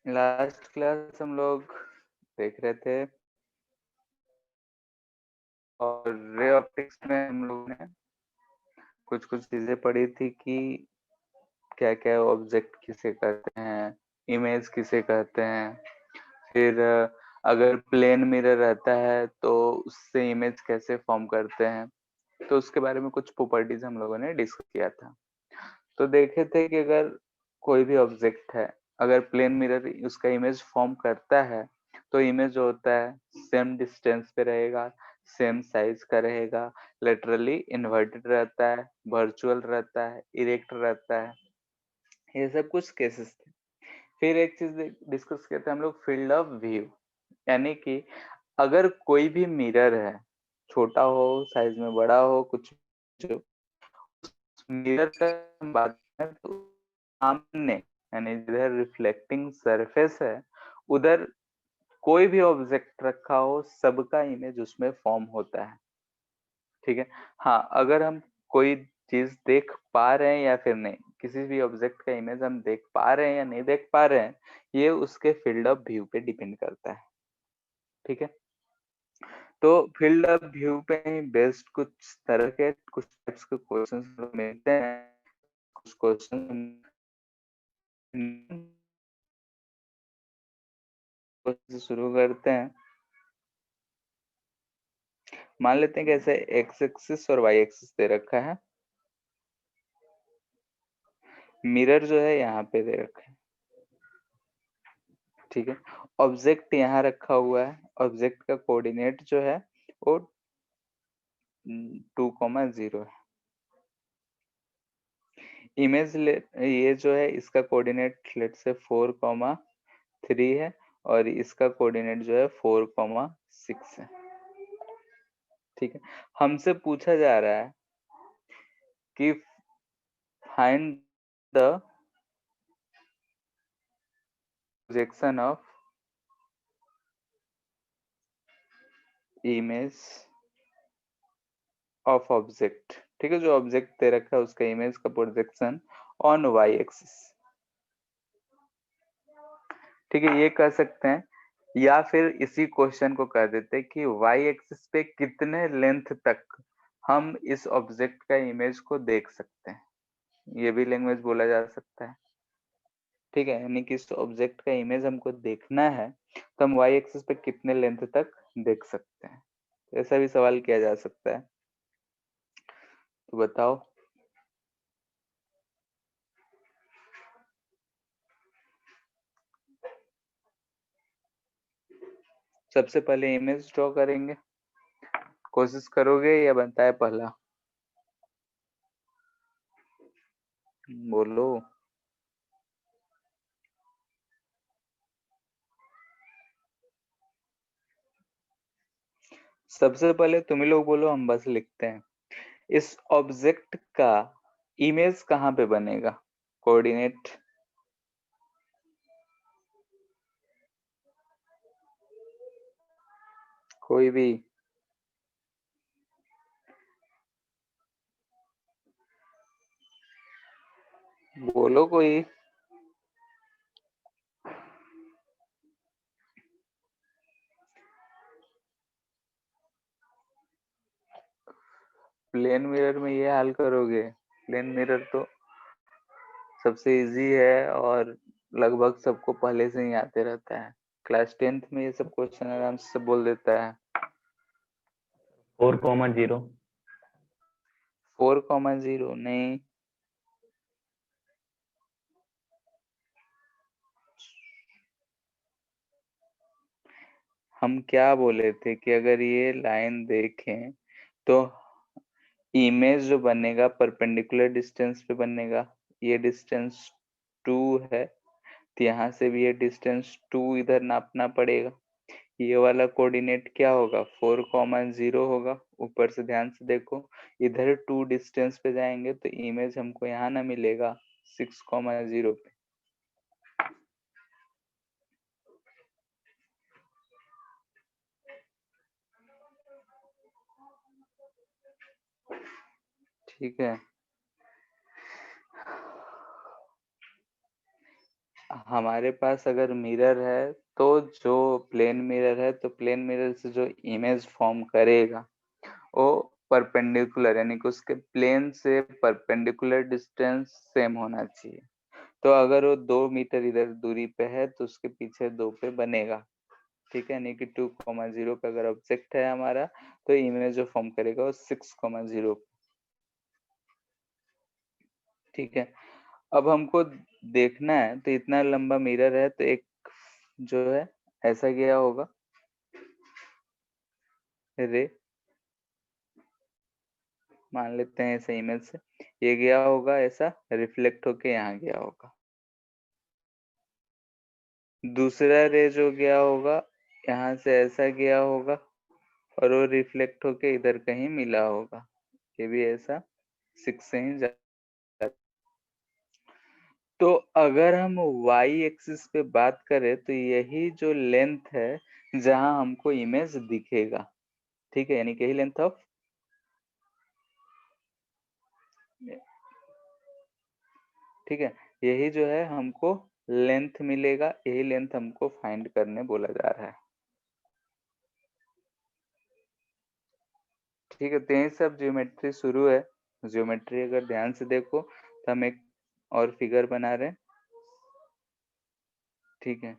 Last class हम लोग देख रहे थे और रे ऑप्टिक्स में हम लोग ने कुछ-कुछ चीज़ें पढ़ी थी कि क्या-क्या ऑब्जेक्ट किसे कहते हैं, इमेज किसे कहते हैं, फिर अगर प्लेन मिरर रहता है तो उससे इमेज कैसे फॉर्म करते हैं, तो उसके बारे में कुछ प्रॉपर्टीज हम लोगों ने डिस्कस किया था। तो देखे थे कि अगर कोई भी ऑब्जेक्ट है, अगर प्लेन मिरर उसका इमेज फॉर्म करता है, तो इमेज जो होता है सेम डिस्टेंस पे रहेगा, सेम साइज का रहेगा, लेटरली इन्वर्टेड रहता है, वर्चुअल रहता है, इरेक्ट रहता है। ये सब कुछ केसेस थे। फिर एक चीज डिस्कस किया था हम लोग, फील्ड ऑफ व्यू, यानी कि अगर कोई भी मिरर है, छोटा हो, साइज में बड़ा हो, कुछ जो मिरर का हम बात करें तो सामने यानी जिधर रिफ्लेक्टिंग सरफेस है, उधर कोई भी ऑब्जेक्ट रखा हो, सबका इमेज उसमें फॉर्म होता है। ठीक है। हाँ, अगर हम कोई चीज देख पा रहे हैं या फिर नहीं, किसी भी ऑब्जेक्ट का इमेज हम देख पा रहे हैं या नहीं देख पा रहे हैं, ये उसके फील्ड ऑफ व्यू पे डिपेंड करता है। ठीक है। तो फील्ड ऑफ व्यू पे ही बेस्ड कुछ तरह के कुछ टाइप्स के क्वेश्चंस मिलते हैं। कुछ क्वेश्चन शुरू करते हैं। मान लेते हैं कि ऐसे एक्स एक्सिस और वाई एक्सिस दे रखा है, मिरर जो है यहाँ पे दे रखा है। ठीक है। ऑब्जेक्ट यहाँ रखा हुआ है, ऑब्जेक्ट का कोऑर्डिनेट जो है वो 2,0 है। इमेज ये जो है इसका कोऑर्डिनेट लेट से 4,3 है और इसका कोऑर्डिनेट जो है 4,6 है। ठीक है। हमसे पूछा जा रहा है कि find the projection of image of object. ठीक है, जो ऑब्जेक्ट दे रखा है उसका इमेज का प्रोजेक्शन ऑन वाई एक्सिस। ठीक है, ये कह सकते हैं, या फिर इसी क्वेश्चन को कह देते हैं कि वाई एक्सिस पे कितने लेंथ तक हम इस ऑब्जेक्ट का इमेज को देख सकते हैं, ये भी लैंग्वेज बोला जा सकता है। ठीक है, यानी कि इस ऑब्जेक्ट का इमेज हमको देखना है तो हम वाई एक्सिस पे कितने लेंथ तक देख सकते हैं, ऐसा भी सवाल किया जा सकता है। तो बताओ। सबसे पहले इमेज ड्रॉ करेंगे, कोशिश करोगे या बनता है पहला? बोलो। सबसे पहले तुम ही लोग बोलो, हम बस लिखते हैं। इस ऑब्जेक्ट का इमेज कहाँ पे बनेगा? कोऑर्डिनेट कोई भी बोलो कोई। प्लेन मिरर में ये हाल करोगे? प्लेन मिरर तो सबसे इजी है और लगभग सबको पहले से ही आते रहता है। क्लास 10th में ये सब क्वेश्चन आराम से बोल देता है। 4,0 4,0 नहीं, हम क्या बोले थे कि अगर ये लाइन देखें तो इमेज जो बनेगा परपेंडिकुलर डिस्टेंस पे बनेगा। ये डिस्टेंस 2 है, तो यहाँ से भी ये डिस्टेंस 2 इधर नापना पड़ेगा। ये वाला कोऑर्डिनेट क्या होगा? 4,0 होगा। ऊपर से ध्यान से देखो, इधर 2 डिस्टेंस पे जाएंगे तो इमेज हमको यहाँ ना मिलेगा 6,0 पे। ठीक है। हमारे पास अगर मिरर है तो जो प्लेन मिरर है तो प्लेन मिरर से जो इमेज फॉर्म करेगा वो परपेंडिकुलर यानी कि उसके प्लेन से परपेंडिकुलर डिस्टेंस सेम होना चाहिए। तो अगर वो 2 मीटर इधर दूरी पे है तो उसके पीछे 2 पे बनेगा। ठीक है, यानी कि 2,0 पे अगर ऑब्जेक्ट है हमारा तो इमेज जो फॉर्म करेगा वो 6,0। ठीक है, अब हमको देखना है तो इतना लंबा मिरर है तो एक जो है ऐसा गया होगा रे, मान लेते हैं ऐसे इमेज से ये गया होगा, ऐसा रिफ्लेक्ट होके यहाँ गया होगा। दूसरा रे जो गया होगा यहाँ से ऐसा गया होगा और वो रिफ्लेक्ट होके इधर कहीं मिला होगा, ये भी ऐसा 6 से ही जाता। तो अगर हम y एक्सिस पे बात करें तो यही जो लेंथ है जहां हमको इमेज दिखेगा। ठीक है, यानी कि यही लेंथ ऑफ, ठीक है, यही जो है हमको लेंथ मिलेगा, यही लेंथ हमको फाइंड करने बोला जा रहा है। ठीक है, तो यही सब ज्योमेट्री शुरू है। ज्योमेट्री अगर ध्यान से देखो तो हम एक और फिगर बना रहे हैं। ठीक है,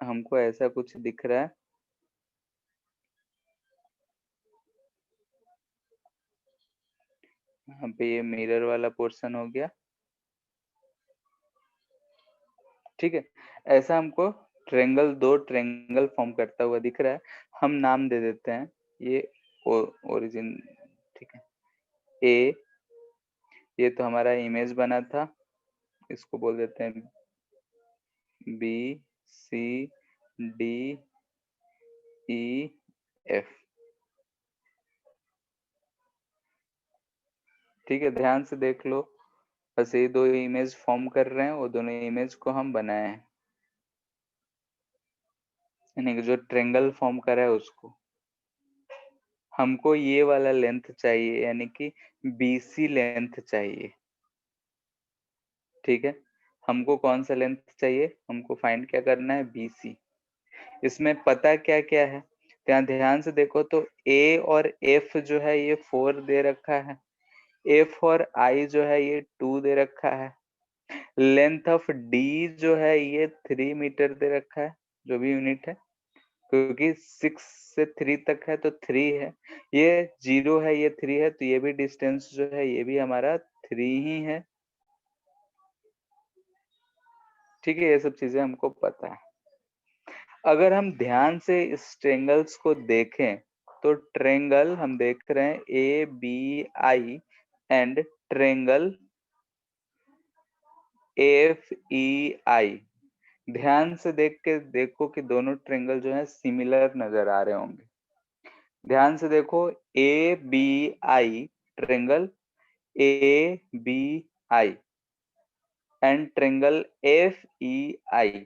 हमको ऐसा कुछ दिख रहा है, यहाँ पे ये मिरर वाला पोर्शन हो गया। ठीक है, ऐसा हमको ट्रेंगल, दो ट्रेंगल फॉर्म करता हुआ दिख रहा है। हम नाम दे देते हैं ये ओरिजिन। ठीक है, ए, ये तो हमारा इमेज बना था, इसको बोल देते हैं बी, सी, डी, ई, एफ। ठीक है, ध्यान से देख लो, बस ये दो इमेज फॉर्म कर रहे हैं, वो दोनों इमेज को हम बनाए हैं, यानी कि जो ट्रेंगल फॉर्म करा है उसको। हमको ये वाला लेंथ चाहिए, यानी कि बीसी लेंथ चाहिए। ठीक है, हमको कौन सा लेंथ चाहिए, हमको फाइंड क्या करना है, बीसी। इसमें पता क्या क्या है, यहाँ ध्यान से देखो तो ए और एफ जो है ये 4 दे रखा है, एफ और आई जो है ये 2 दे रखा है, लेंथ ऑफ डी जो है ये 3 मीटर दे रखा है, जो भी यूनिट है, क्योंकि 6 से 3 तक है तो 3 है, ये 0 है ये 3 है, तो ये भी डिस्टेंस जो है ये भी हमारा 3 ही है। ठीक है, ये सब चीजें हमको पता है। अगर हम ध्यान से इस ट्रेंगल्स को देखें तो ट्रेंगल हम देख रहे हैं A B I and triangle F E I. ध्यान से देख के देखो कि दोनों ट्रेंगल जो है सिमिलर नजर आ रहे होंगे। ध्यान से देखो, A B I triangle A B I and triangle F E I,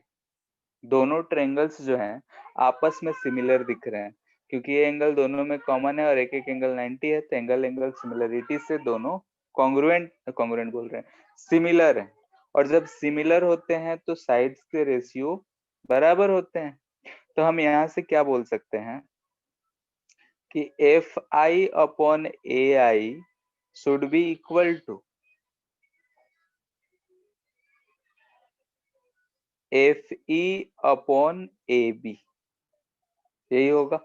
दोनों ट्रेंगल्स जो हैं आपस में सिमिलर दिख रहे हैं, क्योंकि ये एंगल दोनों में कॉमन है और एक एक एंगल 90 है, तो एंगल एंगल सिमिलरिटी से दोनों कॉन्ग्रुएंट कॉन्ग्रुएंट बोल रहे हैं, सिमिलर है। और जब सिमिलर होते हैं तो साइड्स के रेशियो बराबर होते हैं। तो हम यहाँ से क्या बोल सकते हैं कि F I upon A I should be equal to F E upon A B, यही होगा।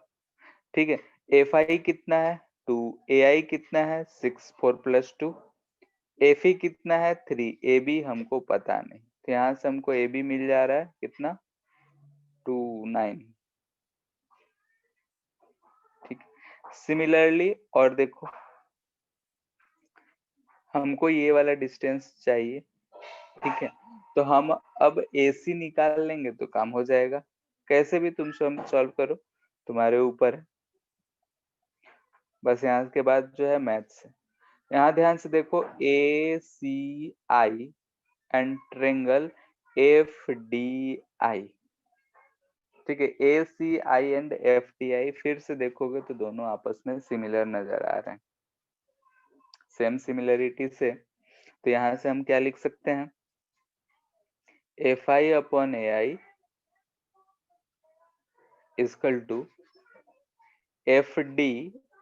ठीक है, एफ आई कितना है 2, ए आई कितना है 6, 4+2, एफ ई कितना है 3, ए बी हमको पता नहीं, तो यहाँ से हमको ए बी मिल जा रहा है कितना 2, 9। ठीक, सिमिलरली और देखो हमको ये वाला डिस्टेंस चाहिए। ठीक है, तो हम अब ए सी निकाल लेंगे तो काम हो जाएगा, कैसे भी तुम सॉल्व करो, तुम्हारे ऊपर है। बस यहाँ के बाद जो है मैथ्स है। यहाँ ध्यान से देखो, A C I and triangle F D I. ठीक है, A C I and F D I फिर से देखोगे तो दोनों आपस में सिमिलर नजर आ रहे हैं, सेम सिमिलरिटी से। तो यहाँ से हम क्या लिख सकते हैं FI upon AI is equal to FD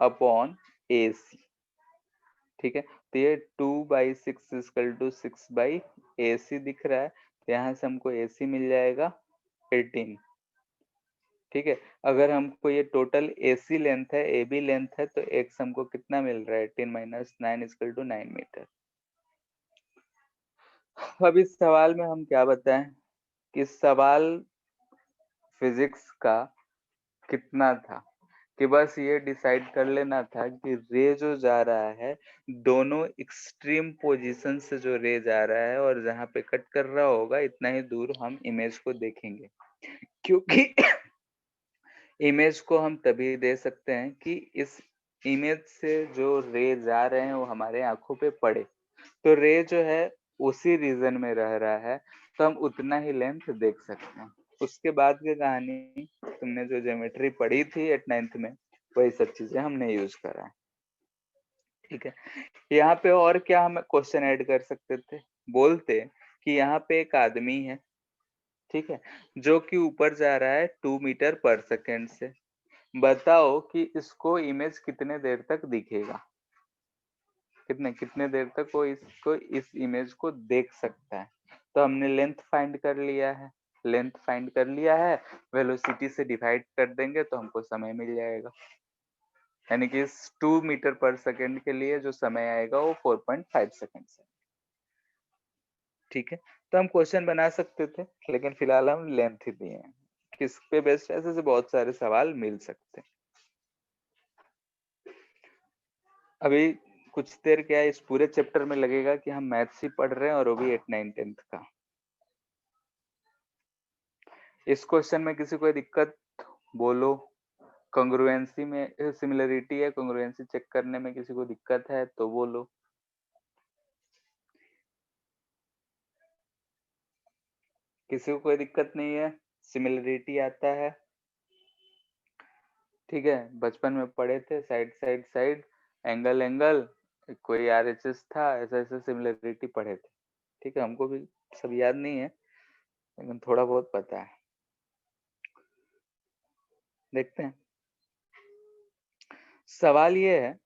upon AC। ठीक है, तो ये 2/6 इजकल टू 6/AC दिख रहा है, तो यहाँ से हमको AC मिल जाएगा 18। ठीक है, अगर हमको ये टोटल AC लेंथ है, AB लेंथ है, तो X हमको कितना मिल रहा है, 18 माइनस 9 इजकल टू 9 मीटर। अब इस सवाल में हम क्या बताएं कि सवाल फिजिक्स का कितना था, कि बस ये डिसाइड कर लेना था कि रे जो जा रहा है दोनों एक्सट्रीम पोजीशन से जो रे जा रहा है, और जहां पे कट कर रहा होगा इतना ही दूर हम इमेज को देखेंगे, क्योंकि इमेज को हम तभी दे सकते हैं कि इस इमेज से जो रे जा रहे हैं वो हमारे आंखों पे पड़े, तो रे जो है उसी रीजन में रह रहा है, तो हम उतना ही लेंथ देख सकते हैं। उसके बाद की कहानी तुमने जो ज्योमेट्री पढ़ी थी 8th-9th में, वही सब चीजें हमने यूज करा है। ठीक है, यहाँ पे और क्या हम क्वेश्चन ऐड कर सकते थे, बोलते कि यहाँ पे एक आदमी है, ठीक है, जो कि ऊपर जा रहा है 2 मीटर पर सेकेंड से, बताओ कि इसको इमेज कितने देर तक दिखेगा, कितने कितने देर तक वो इसको इस इमेज को देख सकता है। तो हमने लेंथ फाइंड कर लिया है, लेंथ फाइंड कर लिया है, वेलोसिटी से डिवाइड कर देंगे तो हमको समय मिल जाएगा, यानी कि इस 2 मीटर पर सेकेंड के लिए जो समय आएगा वो 4.5 सेकेंड है। ठीक है, तो हम क्वेश्चन बना सकते थे, लेकिन फिलहाल हम लेंथ ही दिए हैं। किस पे बेस्ड, ऐसे से बहुत सारे सवाल मिल सकते हैं। अभी कुछ देर क्या है, इस पूरे चैप्टर में लगेगा कि हम मैथ्स ही पढ़ रहे हैं, और वो भी 8, 9, 10th का। इस क्वेश्चन में किसी को दिक्कत बोलो, कॉन्ग्रुएंसी में सिमिलरिटी है, कॉन्ग्रुएंसी चेक करने में किसी को दिक्कत है तो बोलो। किसी को कोई दिक्कत नहीं है, सिमिलरिटी आता है, ठीक है, बचपन में पढ़े थे, side side side, angle angle, कोई RHS था, ऐसा ऐसा सिमिलरिटी पढ़े थे। ठीक है, हमको भी सब याद नहीं है, लेकिन थोड़ा बहुत पता है। देखते हैं, सवाल ये है,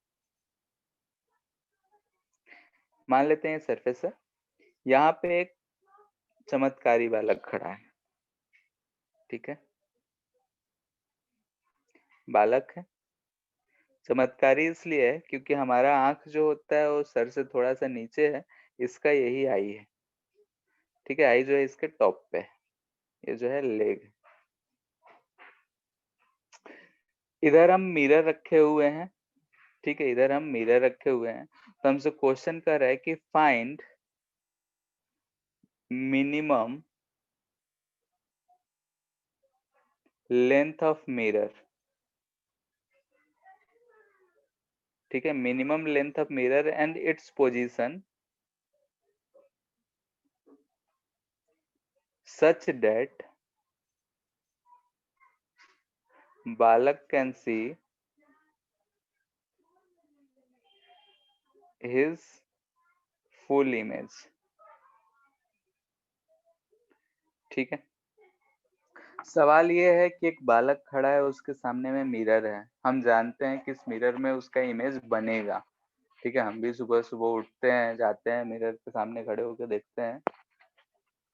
मान लेते हैं सरफेस है, यहाँ पे एक चमत्कारी बालक खड़ा है, ठीक है, बालक है, चमत्कारी इसलिए है क्योंकि हमारा आंख जो होता है वो सर से थोड़ा सा नीचे है, इसका यही आई है, ठीक है, आई जो है इसके टॉप पे, ये जो है लेग। इधर हम मिरर रखे हुए हैं, ठीक है, इधर हम मिरर रखे हुए हैं, तो हमसे क्वेश्चन कर रहा है कि find minimum length of mirror, ठीक है, minimum length of mirror and its position such that बालक can see his full image. ठीक है, सवाल ये है कि एक बालक खड़ा है, उसके सामने में मिरर है, हम जानते हैं कि इस मिरर में उसका इमेज बनेगा, ठीक है, हम भी सुबह सुबह उठते हैं, जाते हैं, मिरर के सामने खड़े होकर देखते हैं,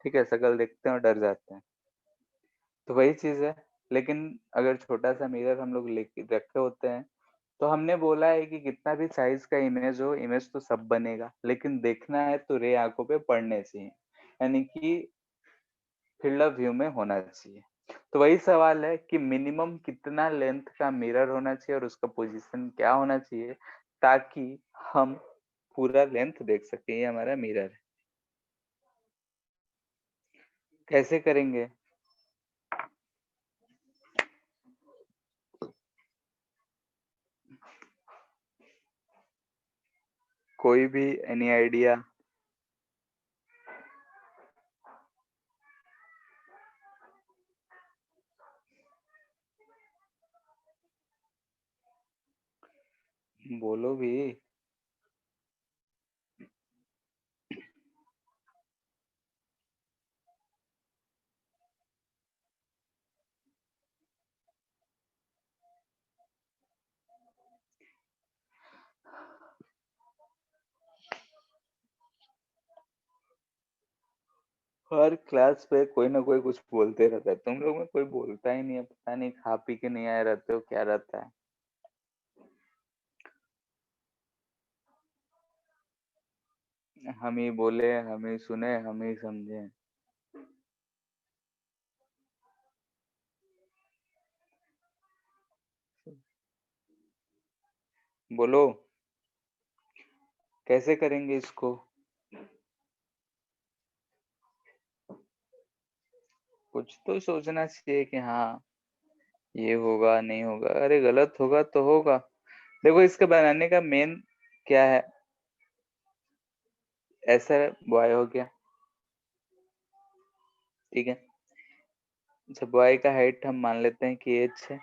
ठीक है, शक्ल देखते हैं और डर जाते हैं, तो वही चीज है। लेकिन अगर छोटा सा मिरर हम लोग लेके रखे होते हैं, तो हमने बोला है कि कितना भी साइज का इमेज हो, इमेज तो सब बनेगा, लेकिन देखना है तो रे आंखों पे पड़ने चाहिए, यानी कि फील्ड ऑफ व्यू में होना चाहिए। तो वही सवाल है कि मिनिमम कितना लेंथ का मिरर होना चाहिए और उसका पोजीशन क्या होना चाहिए, ताकि हम पूरा लेंथ देख सके, ये हमारा मिरर है। कैसे करेंगे, कोई भी एनी आइडिया? बोलो भी। हर क्लास पे कोई ना कोई कुछ बोलते रहता है, तुम लोग में कोई बोलता ही नहीं है, पता नहीं खा पी के नहीं आए रहते हो, क्या रहता है। हम ही बोले, हम ही सुने, हम ही समझे। बोलो, कैसे करेंगे इसको? कुछ तो सोचना चाहिए कि हाँ ये होगा नहीं होगा, अरे गलत होगा तो होगा। देखो इसके बनाने का मेन क्या है, ऐसा बॉय हो गया, ठीक है। अच्छा, बॉय का हाइट हम मान लेते हैं कि एच है।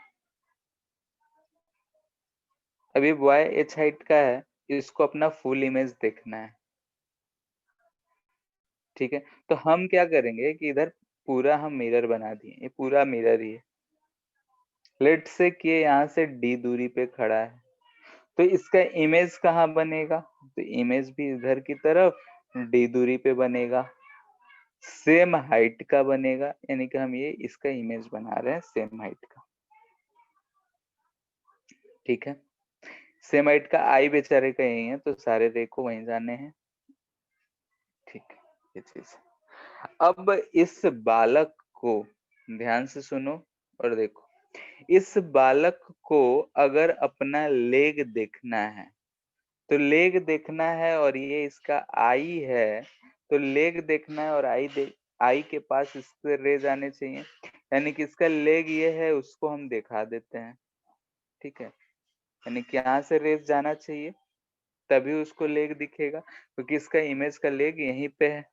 अभी बॉय एच हाइट का है, इसको अपना फुल इमेज देखना है, ठीक है। तो हम क्या करेंगे कि इधर पूरा हम मिरर बना दिए, ये पूरा मिरर ही है। लेट से कि ये यहाँ से डी दूरी पे खड़ा है, तो इसका इमेज कहाँ बनेगा? तो इमेज भी इधर की तरफ डी दूरी पे बनेगा, सेम हाइट का बनेगा, यानी कि हम ये इसका इमेज बना रहे हैं सेम हाइट का, ठीक है। सेम हाइट का आई बेचारे का यही है, तो सारे रे को वहीं जाने हैं, ठीक है। ये चीज, अब इस बालक को ध्यान से सुनो और देखो, इस बालक को अगर अपना लेग देखना है, तो लेग देखना है और ये इसका आई है, तो लेग देखना है और आई के पास इससे रे जाने चाहिए, यानी कि इसका लेग ये है, उसको हम दिखा देते हैं, ठीक है। यानी कि यहाँ से रेस जाना चाहिए, तभी उसको लेग दिखेगा, क्योंकि इसका इमेज का लेग यहीं पे है,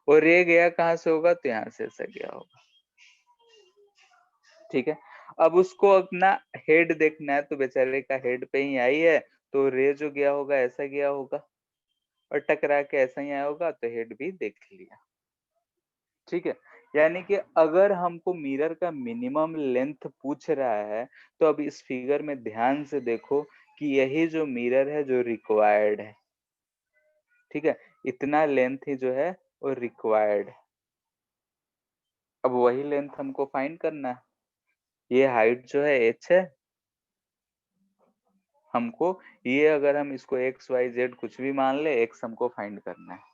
और रे गया कहाँ से होगा? तो यहाँ से ऐसा गया होगा, ठीक है। अब उसको अपना हेड देखना है, तो बेचारे का हेड पे ही आई है, तो रे जो गया होगा ऐसा गया होगा, और टकरा के ऐसा ही आया होगा, तो हेड भी देख लिया, ठीक है। यानी कि अगर हमको मिरर का मिनिमम लेंथ पूछ रहा है, तो अब इस फिगर में ध्यान से देखो कि यही जो मिरर है जो रिक्वायर्ड है, ठीक है। इतना लेंथ ही जो है वो रिक्वायर्ड है। अब वही लेंथ हमको फाइंड करना है, ये हाइट जो है एच है, हमको ये अगर हम इसको एक्स वाई जेड कुछ भी मान ले, एक्स हमको फाइंड करना है।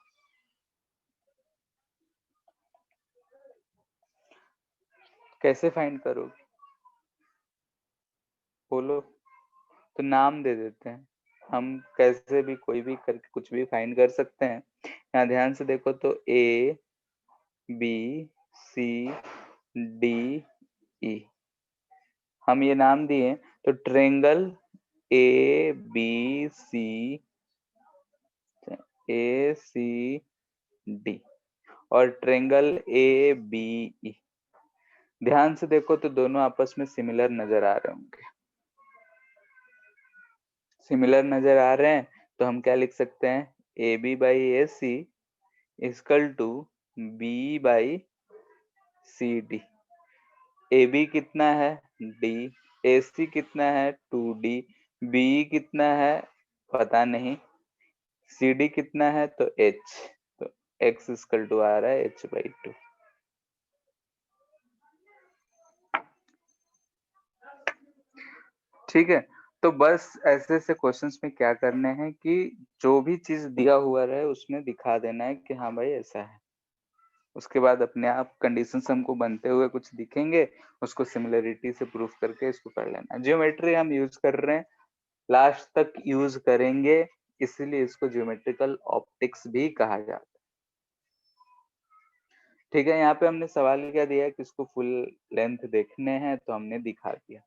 कैसे फाइंड करोगे? बोलो। तो नाम दे देते हैं, हम कैसे भी कोई भी करके कुछ भी फाइंड कर सकते हैं। यहाँ ध्यान से देखो तो ए बी सी डी ई, हम ये नाम दिए, तो triangle A B C, A C D, और ट्रेंगल ए बी ई, ध्यान से देखो तो दोनों आपस में सिमिलर नजर आ रहे होंगे, सिमिलर नजर आ रहे हैं, तो हम क्या लिख सकते हैं? A B by A C equal to B by C D. A B कितना है? डी। ए सी कितना है? 2D। बी कितना है? पता नहीं। सी डी कितना है? तो एच, तो एक्स इक्वल टू आ रहा है h/2, ठीक है। तो बस ऐसे ऐसे क्वेश्चंस में क्या करने हैं कि जो भी चीज दिया हुआ रहे उसमें दिखा देना है कि हाँ भाई ऐसा है, उसके बाद अपने आप कंडीशंस हमको बनते हुए कुछ दिखेंगे, उसको सिमिलरिटी से प्रूफ करके इसको कर लेना। ज्योमेट्री हम यूज कर रहे हैं, लास्ट तक यूज करेंगे, इसीलिए इसको ज्योमेट्रिकल ऑप्टिक्स भी कहा जाता है, ठीक है। यहाँ पे हमने सवाल क्या दिया कि इसको फुल लेंथ देखने हैं, तो हमने दिखा दिया।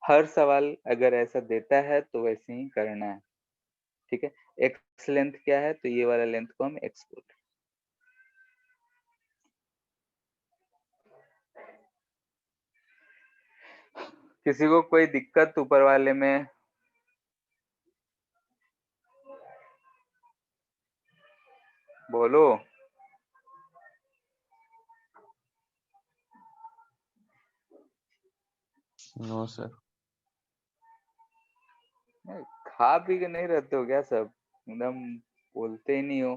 हर सवाल अगर ऐसा देता है तो वैसे ही करना है, ठीक है। एक्स लेंथ क्या है? तो ये वाला लेंथ को हम एक्स बोलते हैं। किसी को कोई दिक्कत ऊपर वाले में? बोलो। No sir. खा पी के नहीं रहते हो क्या सब? एकदम बोलते ही नहीं हो।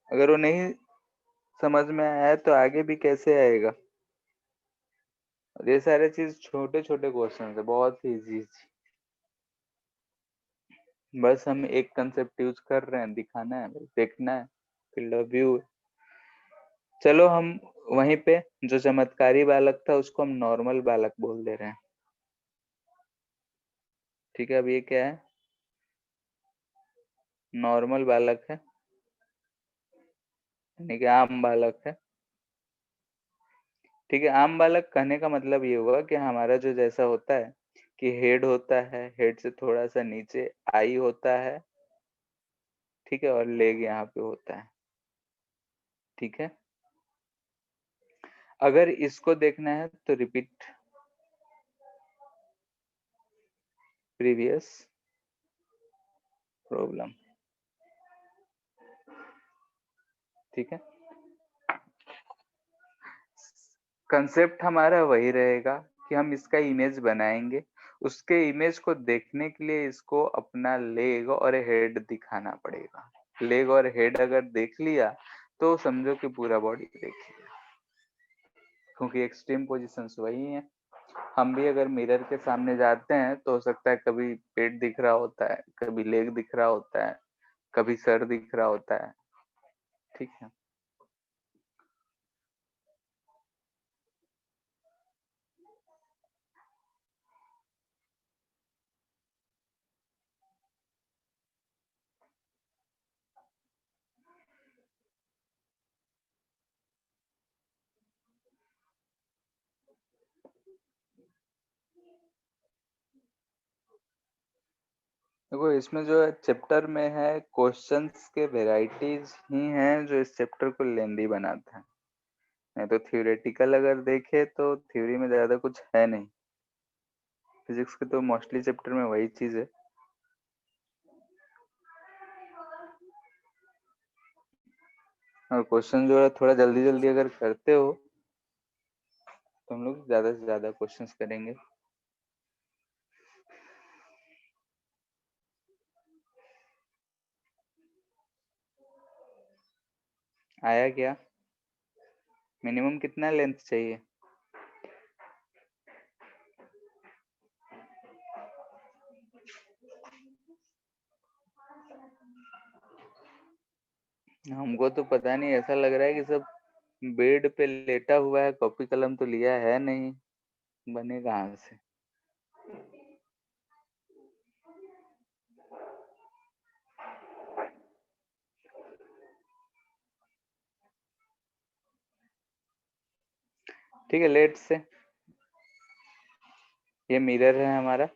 अगर वो नहीं समझ में आया तो आगे भी कैसे आएगा। और ये सारे चीज छोटे छोटे क्वेश्चन है, बहुत ही इजी। बस हम एक कंसेप्ट यूज कर रहे हैं, दिखाना है, देखना है, फील्ड ऑफ व्यू। चलो हम वहीं पे जो चमत्कारी बालक था उसको हम नॉर्मल बालक बोल दे रहे हैं। ठीक है, अब ये क्या है, नॉर्मल बालक है, यानी कि आम बालक है। ठीक है, आम बालक कहने का मतलब ये हुआ कि हमारा जो जैसा होता है कि हेड होता है, हेड से थोड़ा सा नीचे आई होता है, ठीक है, और लेग यहाँ पे होता है। ठीक है, अगर इसको देखना है तो रिपीट प्रीवियस प्रॉब्लम। ठीक है, कंसेप्ट हमारा वही रहेगा कि हम इसका इमेज बनाएंगे, उसके इमेज को देखने के लिए इसको अपना लेग और हेड दिखाना पड़ेगा। लेग और हेड अगर देख लिया तो समझो कि पूरा बॉडी देख लिया, क्योंकि एक्सट्रीम पोजीशंस वही हैं। हम भी अगर मिरर के सामने जाते हैं तो हो सकता है कभी पेट दिख रहा होता है, कभी लेग दिख रहा होता है, कभी सर दिख रहा होता है। ठीक है, देखो इसमें जो है चैप्टर में है क्वेश्चंस के वेराइटीज ही हैं जो इस चैप्टर को लेंदी बनाते हैं। नहीं तो थ्योरेटिकल अगर देखे तो थ्योरी में ज्यादा कुछ है नहीं। फिजिक्स के तो मोस्टली चैप्टर में वही चीज है। और क्वेश्चन जो है थोड़ा जल्दी जल्दी अगर करते हो तो हम लोग ज्यादा से ज्यादा क्वेश्चंस करेंगे। आया क्या, मिनिमम कितना लेंथ चाहिए। हमको तो पता नहीं, ऐसा लग रहा है कि सब बेड पे लेटा हुआ है, कॉपी कलम तो लिया है नहीं, बने कहाँ से। ठीक है, लेट से ये मिरर है हमारा,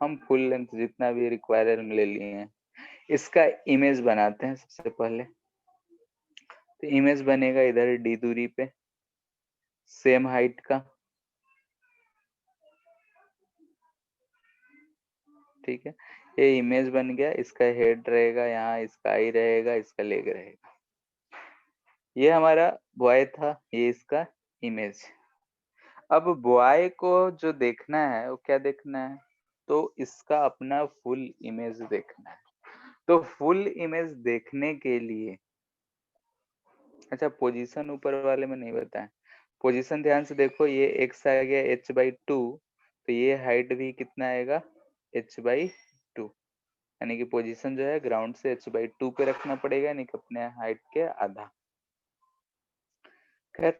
हम फुल लेंथ जितना भी रिक्वायर है हम ले लिए हैं। इसका इमेज बनाते हैं सबसे पहले। तो इमेज बनेगा इधर डी दूरी पे, सेम हाइट का। ठीक है, ये इमेज बन गया, इसका हेड रहेगा यहाँ, इसका आई रहेगा, इसका लेग रहेगा। ये हमारा बॉय था, ये इसका इमेज। अब बॉय को जो देखना है वो क्या देखना है, तो इसका अपना फुल इमेज देखना है। तो फुल इमेज देखने के लिए, अच्छा पोजीशन ऊपर वाले में नहीं बताया, पोजीशन ध्यान से देखो, ये x आ गया h/2, तो ये हाइट भी कितना आएगा h/2, यानी कि पोजीशन जो है ग्राउंड से h/2 पे रखना पड़ेगा, यानी कि अपने हाइट के आधा। खैर,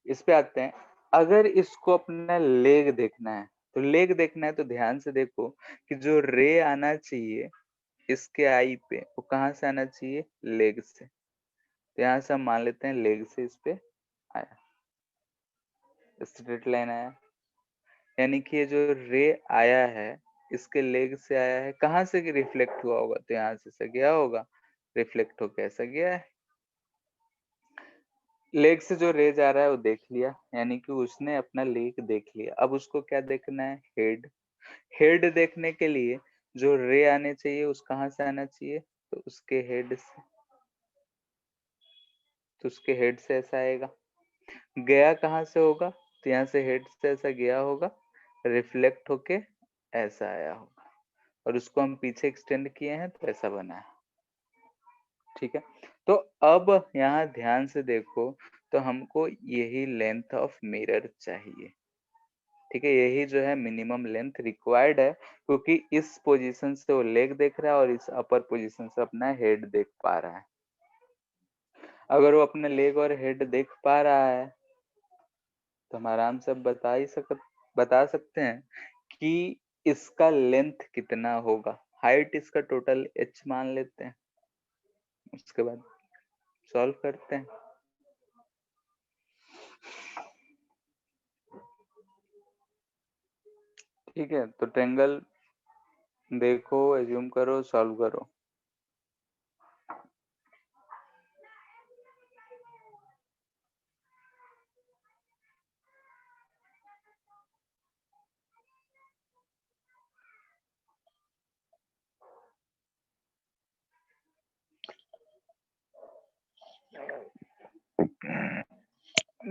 इस पे आते हैं। अगर इसको अपना लेग देखना है, तो लेग देखना है तो ध्यान से देखो कि जो रे आना चाहिए इसके आई पे, वो कहाँ से आना चाहिए, लेग से। तो यहाँ से हम मान लेते हैं लेग से इस पे आया, स्ट्रेट लाइन आया, यानी कि ये जो रे आया है इसके लेग से आया है। कहाँ से रिफ्लेक्ट हुआ होगा, तो यहाँ से ऐसा गया होगा, रिफ्लेक्ट होकर ऐसा गया है। लेग से जो रे जा रहा है वो देख लिया, यानी कि उसने अपना लेग देख लिया। अब उसको क्या देखना है, हेड। हेड देखने के लिए जो रे आने चाहिए उस कहाँ से आना चाहिए, तो उसके हेड से, तो उसके हेड से ऐसा आएगा। गया कहाँ से होगा, तो यहाँ से हेड से ऐसा गया होगा, रिफ्लेक्ट होके ऐसा आया होगा, और उसको हम पीछे एक्सटेंड किए हैं तो ऐसा बना है। ठीक है, तो अब यहाँ ध्यान से देखो, तो हमको यही लेंथ ऑफ मिरर चाहिए। ठीक है, यही जो है मिनिमम लेंथ रिक्वायर्ड है, क्योंकि इस पोजीशन से वो लेग देख रहा है और इस अपर पोजीशन से अपना हेड देख पा रहा है। अगर वो अपने लेग और हेड देख पा रहा है तो हम आराम से बता सकते हैं कि इसका लेंथ कितना होगा। हाइट इसका टोटल h मान लेते हैं, उसके बाद सॉल्व करते हैं। ठीक है, तो ट्रायंगल देखो, एज्यूम करो, सॉल्व करो।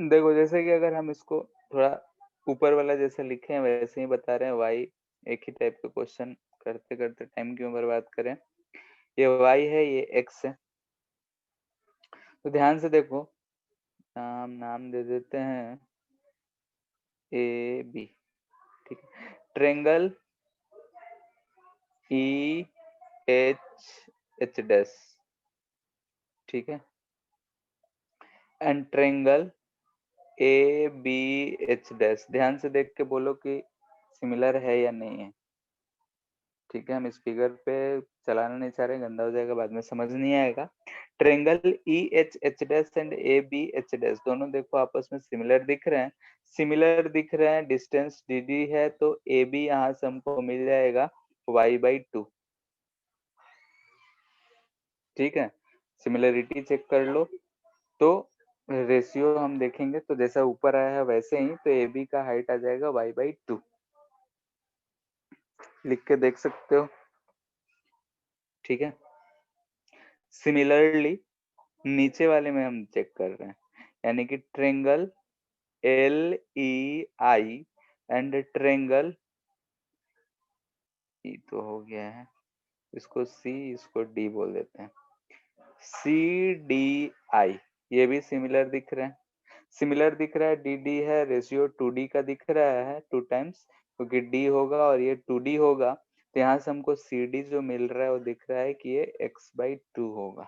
देखो, जैसे कि अगर हम इसको थोड़ा ऊपर वाला जैसे लिखे हैं वैसे ही बता रहे हैं, वाई एक ही टाइप के क्वेश्चन करते करते टाइम क्यों बर्बाद करें। ये वाई है, ये एक्स है। तो ध्यान से देखो, नाम दे देते हैं ए बी। ठीक है, triangle E H H dash, ठीक है, and triangle A B H dash. ध्यान से देख के बोलो कि सिमिलर है या नहीं है। ठीक है, हम इस फिगर पे चलाना नहीं चाह रहे, गंदा हो जाएगा, बाद में समझ नहीं आएगा। Triangle E H H dash and A B H dash दोनों देखो आपस में सिमिलर दिख रहे हैं। सिमिलर दिख रहे हैं, डिस्टेंस डी डी है, तो ए बी यहाँ से हमको मिल जाएगा y/2। ठीक है, सिमिलरिटी चेक कर लो। तो रेशियो हम देखेंगे तो जैसा ऊपर आया है वैसे ही, तो ए बी का हाइट आ जाएगा y/2। लिख के देख सकते हो। ठीक है, सिमिलरली नीचे वाले में हम चेक कर रहे हैं, यानी कि triangle L E I and triangle ई तो हो गया है, इसको सी इसको डी बोल देते हैं, सी डी आई। ये भी सिमिलर दिख रहे हैं। सिमिलर दिख रहा है, डी डी है, रेशियो 2d का दिख रहा है 2 टाइम्स, क्योंकि डी होगा और ये 2d होगा। तो यहाँ से हमको सी डी जो मिल रहा है वो दिख रहा है कि ये x/2 होगा।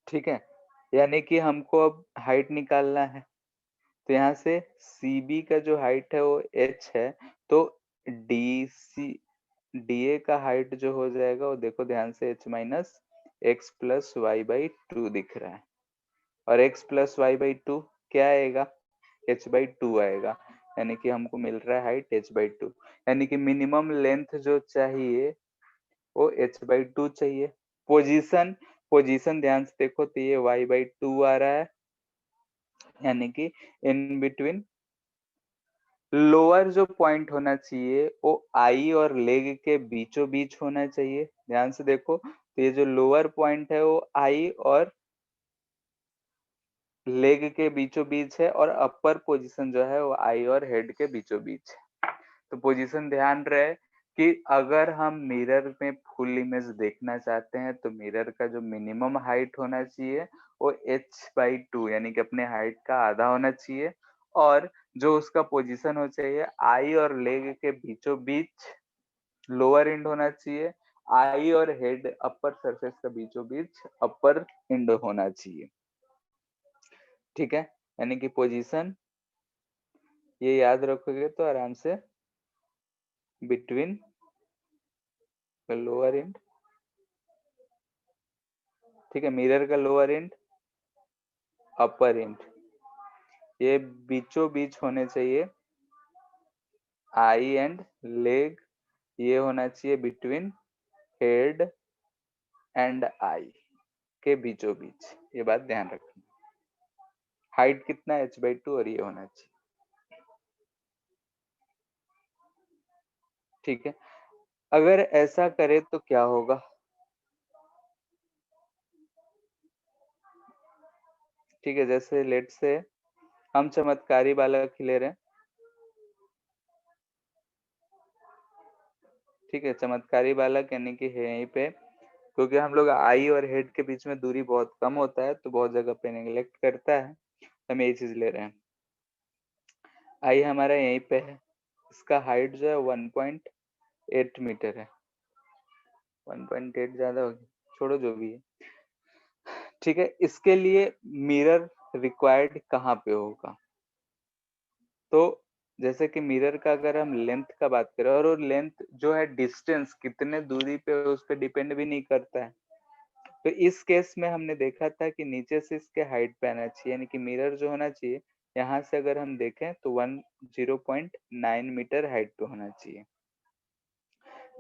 ठीक है, यानी कि हमको अब हाइट निकालना है। तो यहाँ से CB का जो हाइट है वो h है, तो DC DA का हाइट जो हो जाएगा वो देखो ध्यान से h-x+y/2 दिख रहा है। और x+y/2 क्या आएगा, h/2 आएगा। यानी कि हमको मिल रहा है हाइट h/2, यानी कि मिनिमम लेंथ जो चाहिए वो h/2 चाहिए। पोजीशन पोजीशन ध्यान से देखो तो ये y/2 आ रहा है, यानी कि इन बिटवीन लोअर जो पॉइंट होना चाहिए वो आई और लेग के बीचों बीच होना चाहिए। ध्यान से देखो, तो ये जो लोअर पॉइंट है वो आई और लेग के बीचों बीच है, और अपर पोजीशन जो है वो आई और हेड के बीचों बीच है। तो पोजीशन ध्यान रहे कि अगर हम मिरर में फुल इमेज देखना चाहते हैं तो मिरर का जो मिनिमम हाइट होना चाहिए वो h/2 यानी कि अपने हाइट का आधा होना चाहिए, और जो उसका पोजीशन हो चाहिए आई और लेग के बीचों बीच लोअर एंड होना चाहिए, आई और हेड अपर सरफेस का बीचों बीच अपर एंड होना चाहिए। ठीक है, यानी कि पोजीशन ये याद रखोगे तो आराम से बिटवीन लोअर एंड, ठीक है, मिरर का लोअर एंड अपर एंड ये बीचों बीच होने चाहिए। आई एंड लेग ये होना चाहिए बिटवीन हेड एंड आई के बीचों बीच। ये बात ध्यान रखना। हाइट कितना है h/2 और ये होना चाहिए। ठीक है, अगर ऐसा करे तो क्या होगा। ठीक है, जैसे लेट से हम चमत्कारी बालक ही ले रहे हैं। ठीक है, चमत्कारी बालक यानी कि है यहीं पे क्योंकि हम लोग आई और हेड के बीच में दूरी बहुत कम होता है, तो बहुत जगह पे नेग्लेक्ट करता है। हम ये चीज ले रहे हैं। आई हमारा यहीं पे है, इसका हाइट जो है 1.8 मीटर है। 1.8 ज्यादा होगी, छोड़ो जो भी है। ठीक है, इसके लिए मिरर रिक्वायर्ड कहाँ पे होगा? तो जैसे कि मिरर का अगर हम लेंथ का बात करें, और वो लेंथ जो है डिस्टेंस कितने दूरी पे उस पर डिपेंड भी नहीं करता है। तो इस केस में हमने देखा था कि नीचे से इसके हाइट पे आना चाहिए, यानी कि मिरर जो होना चाहिए यहाँ से अगर हम देखें तो 0.9 मीटर हाइट पे होना चाहिए।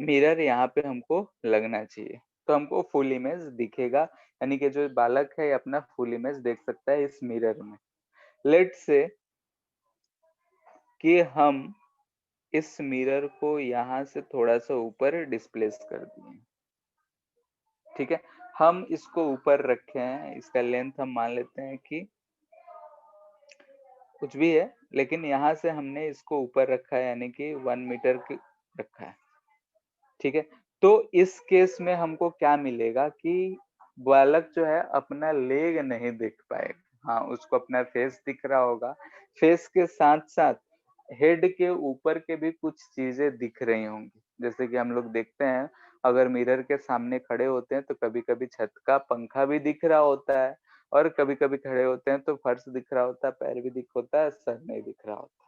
मिरर यहाँ पे हमको लगना चाहिए, तो हमको फुल इमेज दिखेगा, यानी कि जो बालक है अपना फुल इमेज देख सकता है इस मिरर में। लेट से कि हम इस मिरर को यहाँ से थोड़ा सा ऊपर डिस्प्लेस कर दिए। ठीक है, हम इसको ऊपर रखे हैं, इसका लेंथ हम मान लेते हैं कि कुछ भी है, लेकिन यहाँ से हमने इसको ऊपर रखा है, यानी कि 1 मीटर रखा है। ठीक है, तो इस केस में हमको क्या मिलेगा कि बालक जो है अपना लेग नहीं देख पाएगा। हाँ, उसको अपना फेस दिख रहा होगा, फेस के साथ साथ हेड के ऊपर के भी कुछ चीजें दिख रही होंगी। जैसे कि हम लोग देखते हैं, अगर मिरर के सामने खड़े होते हैं तो कभी कभी छत का पंखा भी दिख रहा होता है, और कभी कभी खड़े होते हैं तो फर्श दिख रहा होता है, पैर भी दिख होता है, सर नहीं दिख रहा होता।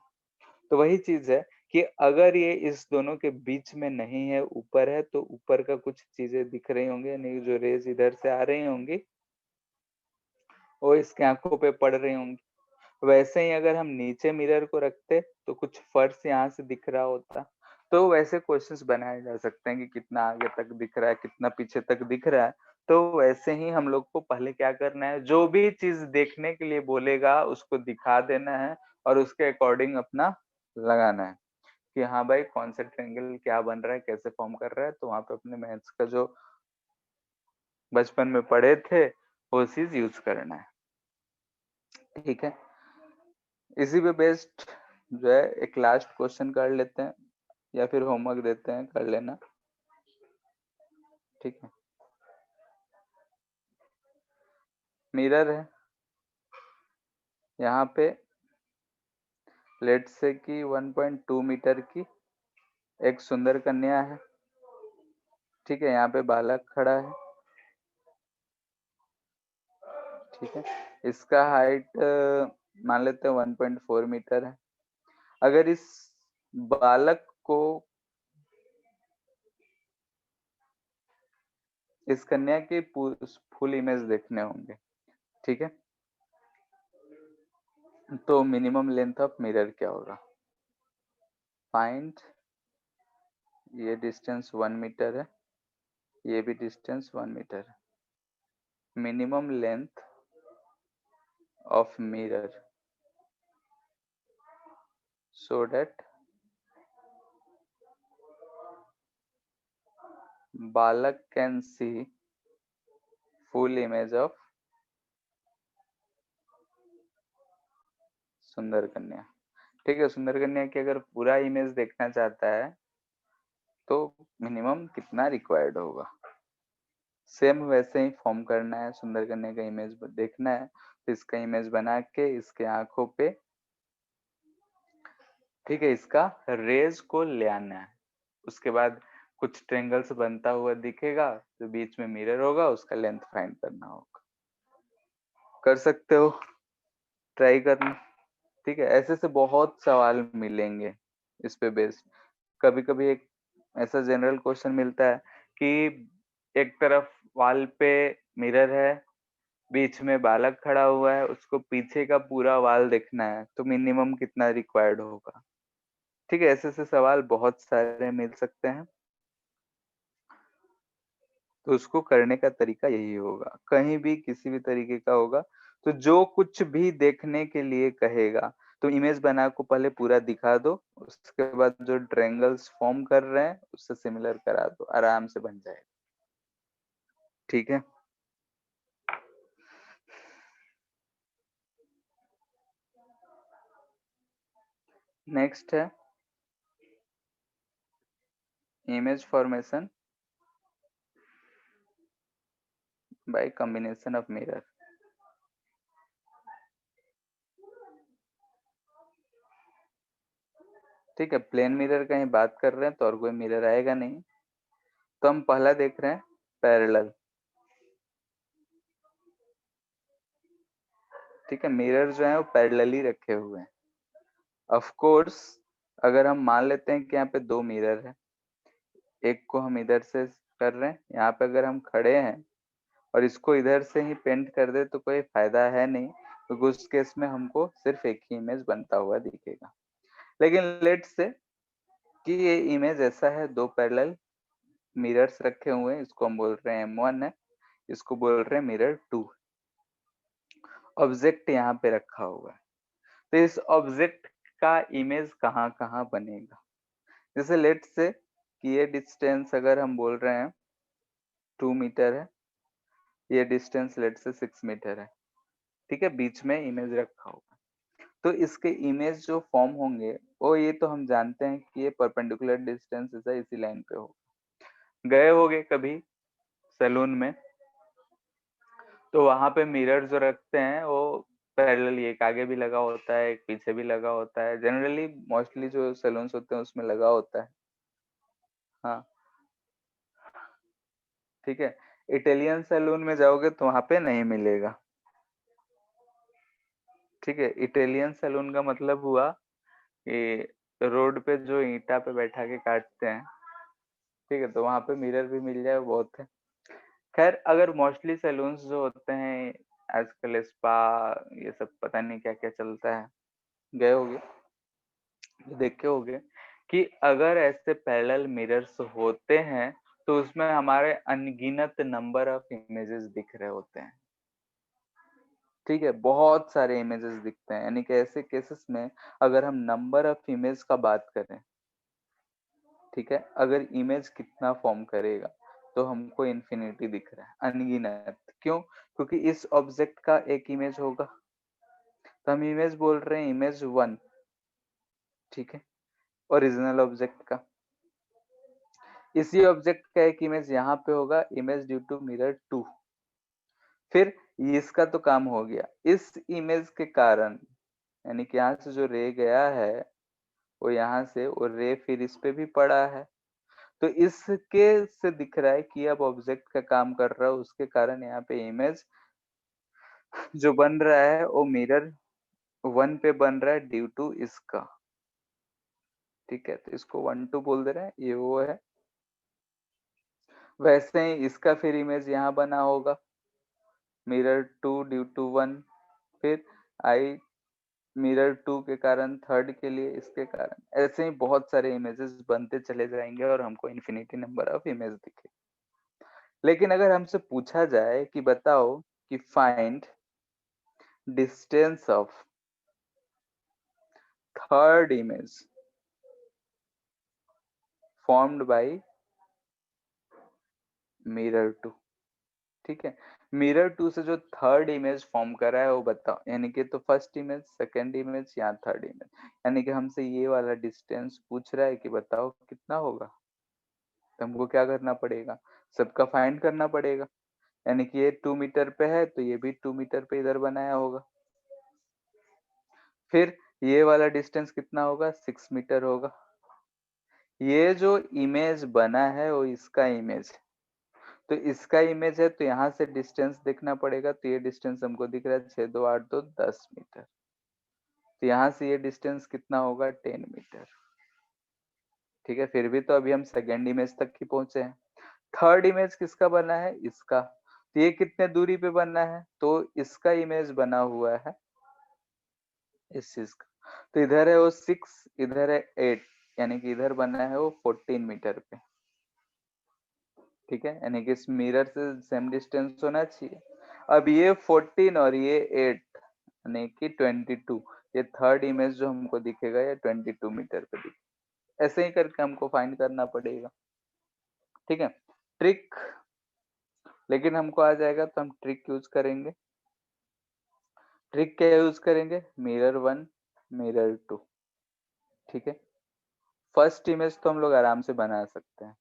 तो वही चीज है कि अगर ये इस दोनों के बीच में नहीं है, ऊपर है, तो ऊपर का कुछ चीजें दिख रही होंगी, यानी जो रेज इधर से आ रही होंगी वो इसके आंखों पे पड़ रही होंगी। वैसे ही अगर हम नीचे मिरर को रखते तो कुछ फर्श यहाँ से दिख रहा होता। तो वैसे क्वेश्चंस बनाए जा सकते हैं कि कितना आगे तक दिख रहा है, कितना पीछे तक दिख रहा है। तो वैसे ही हम लोग को पहले क्या करना है, जो भी चीज देखने के लिए बोलेगा उसको दिखा देना है, और उसके अकॉर्डिंग अपना लगाना है कि हाँ भाई कौन सा ट्रायंगल क्या बन रहा है, कैसे फॉर्म कर रहा है। तो वहां पे अपने मैथ्स का जो बचपन में पढ़े थे वो चीज यूज करना है। ठीक है, इसी पे बेस्ड जो है एक लास्ट क्वेश्चन कर लेते हैं, या फिर होमवर्क देते हैं, कर लेना। ठीक है, मिरर है यहाँ पे, लेट से कि 1.2 मीटर की एक सुंदर कन्या है। ठीक है, यहाँ पे बालक खड़ा है। ठीक है, इसका हाइट मान लेते हैं 1.4 मीटर है। अगर इस बालक को इस कन्या की फुल इमेज देखने होंगे, ठीक है, तो मिनिमम लेंथ ऑफ मिरर क्या होगा? फाइंड, ये डिस्टेंस 1 मीटर है, ये भी डिस्टेंस 1 मीटर है। Minimum length of mirror so that बालक can C full image of सुंदर कन्या। ठीक है, सुंदर कन्या की अगर पूरा इमेज देखना चाहता है तो मिनिमम कितना रिक्वायर्ड होगा? सेम वैसे ही फॉर्म करना है, सुंदर कन्या का इमेज देखना है, तो इसका इमेज बना के इसके आंखों पे, ठीक है, इसका रेज को ले आना है। उसके बाद कुछ ट्रेंगल्स बनता हुआ दिखेगा, जो बीच में मिरर होगा, उसका लेंथ फाइंड करना होगा। कर सकते हो, ट्राई करना। ठीक है, ऐसे से बहुत सवाल मिलेंगे इस पे बेस्ड। कभी कभी एक ऐसा जनरल क्वेश्चन मिलता है कि एक तरफ वॉल पे मिरर है, बीच में बालक खड़ा हुआ है, उसको पीछे का पूरा वॉल देखना है, तो मिनिमम कितना रिक्वायर्ड होगा। ठीक है, ऐसे ऐसे सवाल बहुत सारे मिल सकते हैं, तो उसको करने का तरीका यही होगा। कहीं भी किसी भी तरीके का होगा, तो जो कुछ भी देखने के लिए कहेगा तो इमेज बना को पहले पूरा दिखा दो, उसके बाद जो ट्रायंगल्स फॉर्म कर रहे हैं उससे सिमिलर करा दो, आराम से बन जाएगा। ठीक है, नेक्स्ट है image formation by combination of mirror. ठीक है, प्लेन मिरर का ही बात कर रहे हैं तो और कोई मिरर आएगा नहीं। तो हम पहला देख रहे हैं पैरेलल। ठीक है, मिरर जो है वो पैरेलली रखे हुए हैं। ऑफ कोर्स अगर हम मान लेते हैं कि यहाँ पे दो मिरर है, एक को हम इधर से कर रहे हैं, यहाँ पे अगर हम खड़े हैं और इसको इधर से ही पेंट कर दे तो कोई फायदा है नहीं, क्योंकि उस केस में हमको सिर्फ एक ही इमेज बनता हुआ दिखेगा। लेकिन लेट्स से कि ये इमेज ऐसा है, दो पैरेलल मिरर्स रखे हुए हैं, इसको हम बोल रहे हैं M1 है, इसको बोल रहे हैं मिरर 2। ऑब्जेक्ट यहाँ पे रखा हुआ है, तो इस ऑब्जेक्ट का इमेज कहाँ कहाँ बनेगा। जैसे लेट्स से कि ये डिस्टेंस अगर हम बोल रहे हैं 2 मीटर है, ये डिस्टेंस लेट्स से 6 मीटर है। ठीक है, बीच में इमेज रखा होगा, तो इसके इमेज जो फॉर्म होंगे वो ये तो हम जानते हैं कि ये परपेंडिकुलर डिस्टेंस है, इसी लाइन पे होगा। गए होगे कभी सैलून में, तो वहां पे मिरर जो रखते हैं वो पैरेलल, एक आगे भी लगा होता है एक पीछे भी लगा होता है, जनरली मोस्टली जो सैलून्स होते हैं उसमें लगा होता है। हाँ, ठीक है। इटालियन सैलून में जाओगे तो वहां पे नहीं मिलेगा। ठीक है, इटालियन सैलून का मतलब हुआ कि रोड पे जो ईंटा पे बैठा के काटते हैं, ठीक है, तो वहां पे मिरर भी मिल जाए वो बहुत है। खैर, अगर मोस्टली सैलून्स जो होते हैं आजकल स्पा ये सब पता नहीं क्या क्या चलता है, गए होगे तो देखे होगे कि अगर ऐसे पैरेलल मिरर्स होते हैं तो उसमें हमारे अनगिनत नंबर ऑफ इमेजेस दिख रहे होते हैं। ठीक है, बहुत सारे इमेजेस दिखते हैं, यानी कि ऐसे केसेस में अगर हम नंबर ऑफ इमेज का बात करें, ठीक है, अगर इमेज कितना फॉर्म करेगा तो हमको इन्फिनिटी दिख रहा है, अनगिनत। क्यों? क्योंकि इस ऑब्जेक्ट का एक इमेज होगा, तो हम इमेज बोल रहे हैं इमेज 1। ठीक है, ओरिजिनल ऑब्जेक्ट का। इसी ऑब्जेक्ट का एक इमेज यहाँ पे होगा, इमेज ड्यू टू मिरर 2। फिर इसका तो काम हो गया, इस इमेज के कारण, यानी कि यहाँ से जो रे गया है वो यहाँ से, वो रे फिर इस पे भी पड़ा है, तो इसके से दिख रहा है कि अब ऑब्जेक्ट का काम कर रहा है, उसके कारण यहाँ पे इमेज जो बन रहा है वो मिरर 1 पे बन रहा है ड्यू टू इसका। ठीक है, तो इसको 1 2 बोल दे रहे हैं, ये वो है। वैसे ही इसका फिर इमेज यहाँ बना होगा मिरर 2 ड्यू टू 1, फिर आई मिरर 2 के कारण थर्ड के लिए, इसके कारण, ऐसे ही बहुत सारे इमेजेस बनते चले जाएंगे और हमको इन्फिनिटी नंबर ऑफ इमेज दिखे। लेकिन अगर हमसे पूछा जाए कि बताओ कि find distance of third image formed by mirror 2। ठीक है, मिरर 2 से जो थर्ड इमेज फॉर्म करा है वो बताओ, यानी कि तो फर्स्ट इमेज, सेकंड इमेज या थर्ड इमेज, यानी कि हमसे ये वाला डिस्टेंस पूछ रहा है कि बताओ कितना होगा। तो हमको क्या करना पड़ेगा, सबका फाइंड करना पड़ेगा। यानी कि ये 2 मीटर पे है तो ये भी 2 मीटर पे इधर बनाया होगा। फिर ये वाला डिस्टेंस कितना होगा, 6 मीटर होगा। ये जो इमेज बना है वो इसका इमेज है, तो इसका इमेज है तो यहाँ से डिस्टेंस देखना पड़ेगा, तो ये डिस्टेंस हमको दिख रहा है 6 2 8 2 10 मीटर, तो यहाँ से ये डिस्टेंस कितना होगा, 10 मीटर। ठीक है, फिर भी तो अभी हम सेकेंड इमेज तक ही पहुंचे हैं। थर्ड इमेज किसका बना है, इसका, तो ये कितने दूरी पे बना है, तो इसका इमेज बना हुआ है इस चीज का, तो इधर है वो 6, इधर है 8, यानी कि इधर बना है वो 14 मीटर पे। ठीक है, यानी कि इस मिरर से सेम डिस्टेंस होना चाहिए। अब ये 14 और ये 8 यानी कि 22, ये थर्ड इमेज जो हमको दिखेगा ये 22 मीटर पे दिखेगा। ऐसे ही करके हमको फाइंड करना पड़ेगा। ठीक है, ट्रिक, लेकिन हमको आ जाएगा तो हम ट्रिक यूज करेंगे। ट्रिक क्या यूज करेंगे, मिरर 1 मिरर 2। ठीक है, फर्स्ट इमेज तो हम लोग आराम से बना सकते हैं।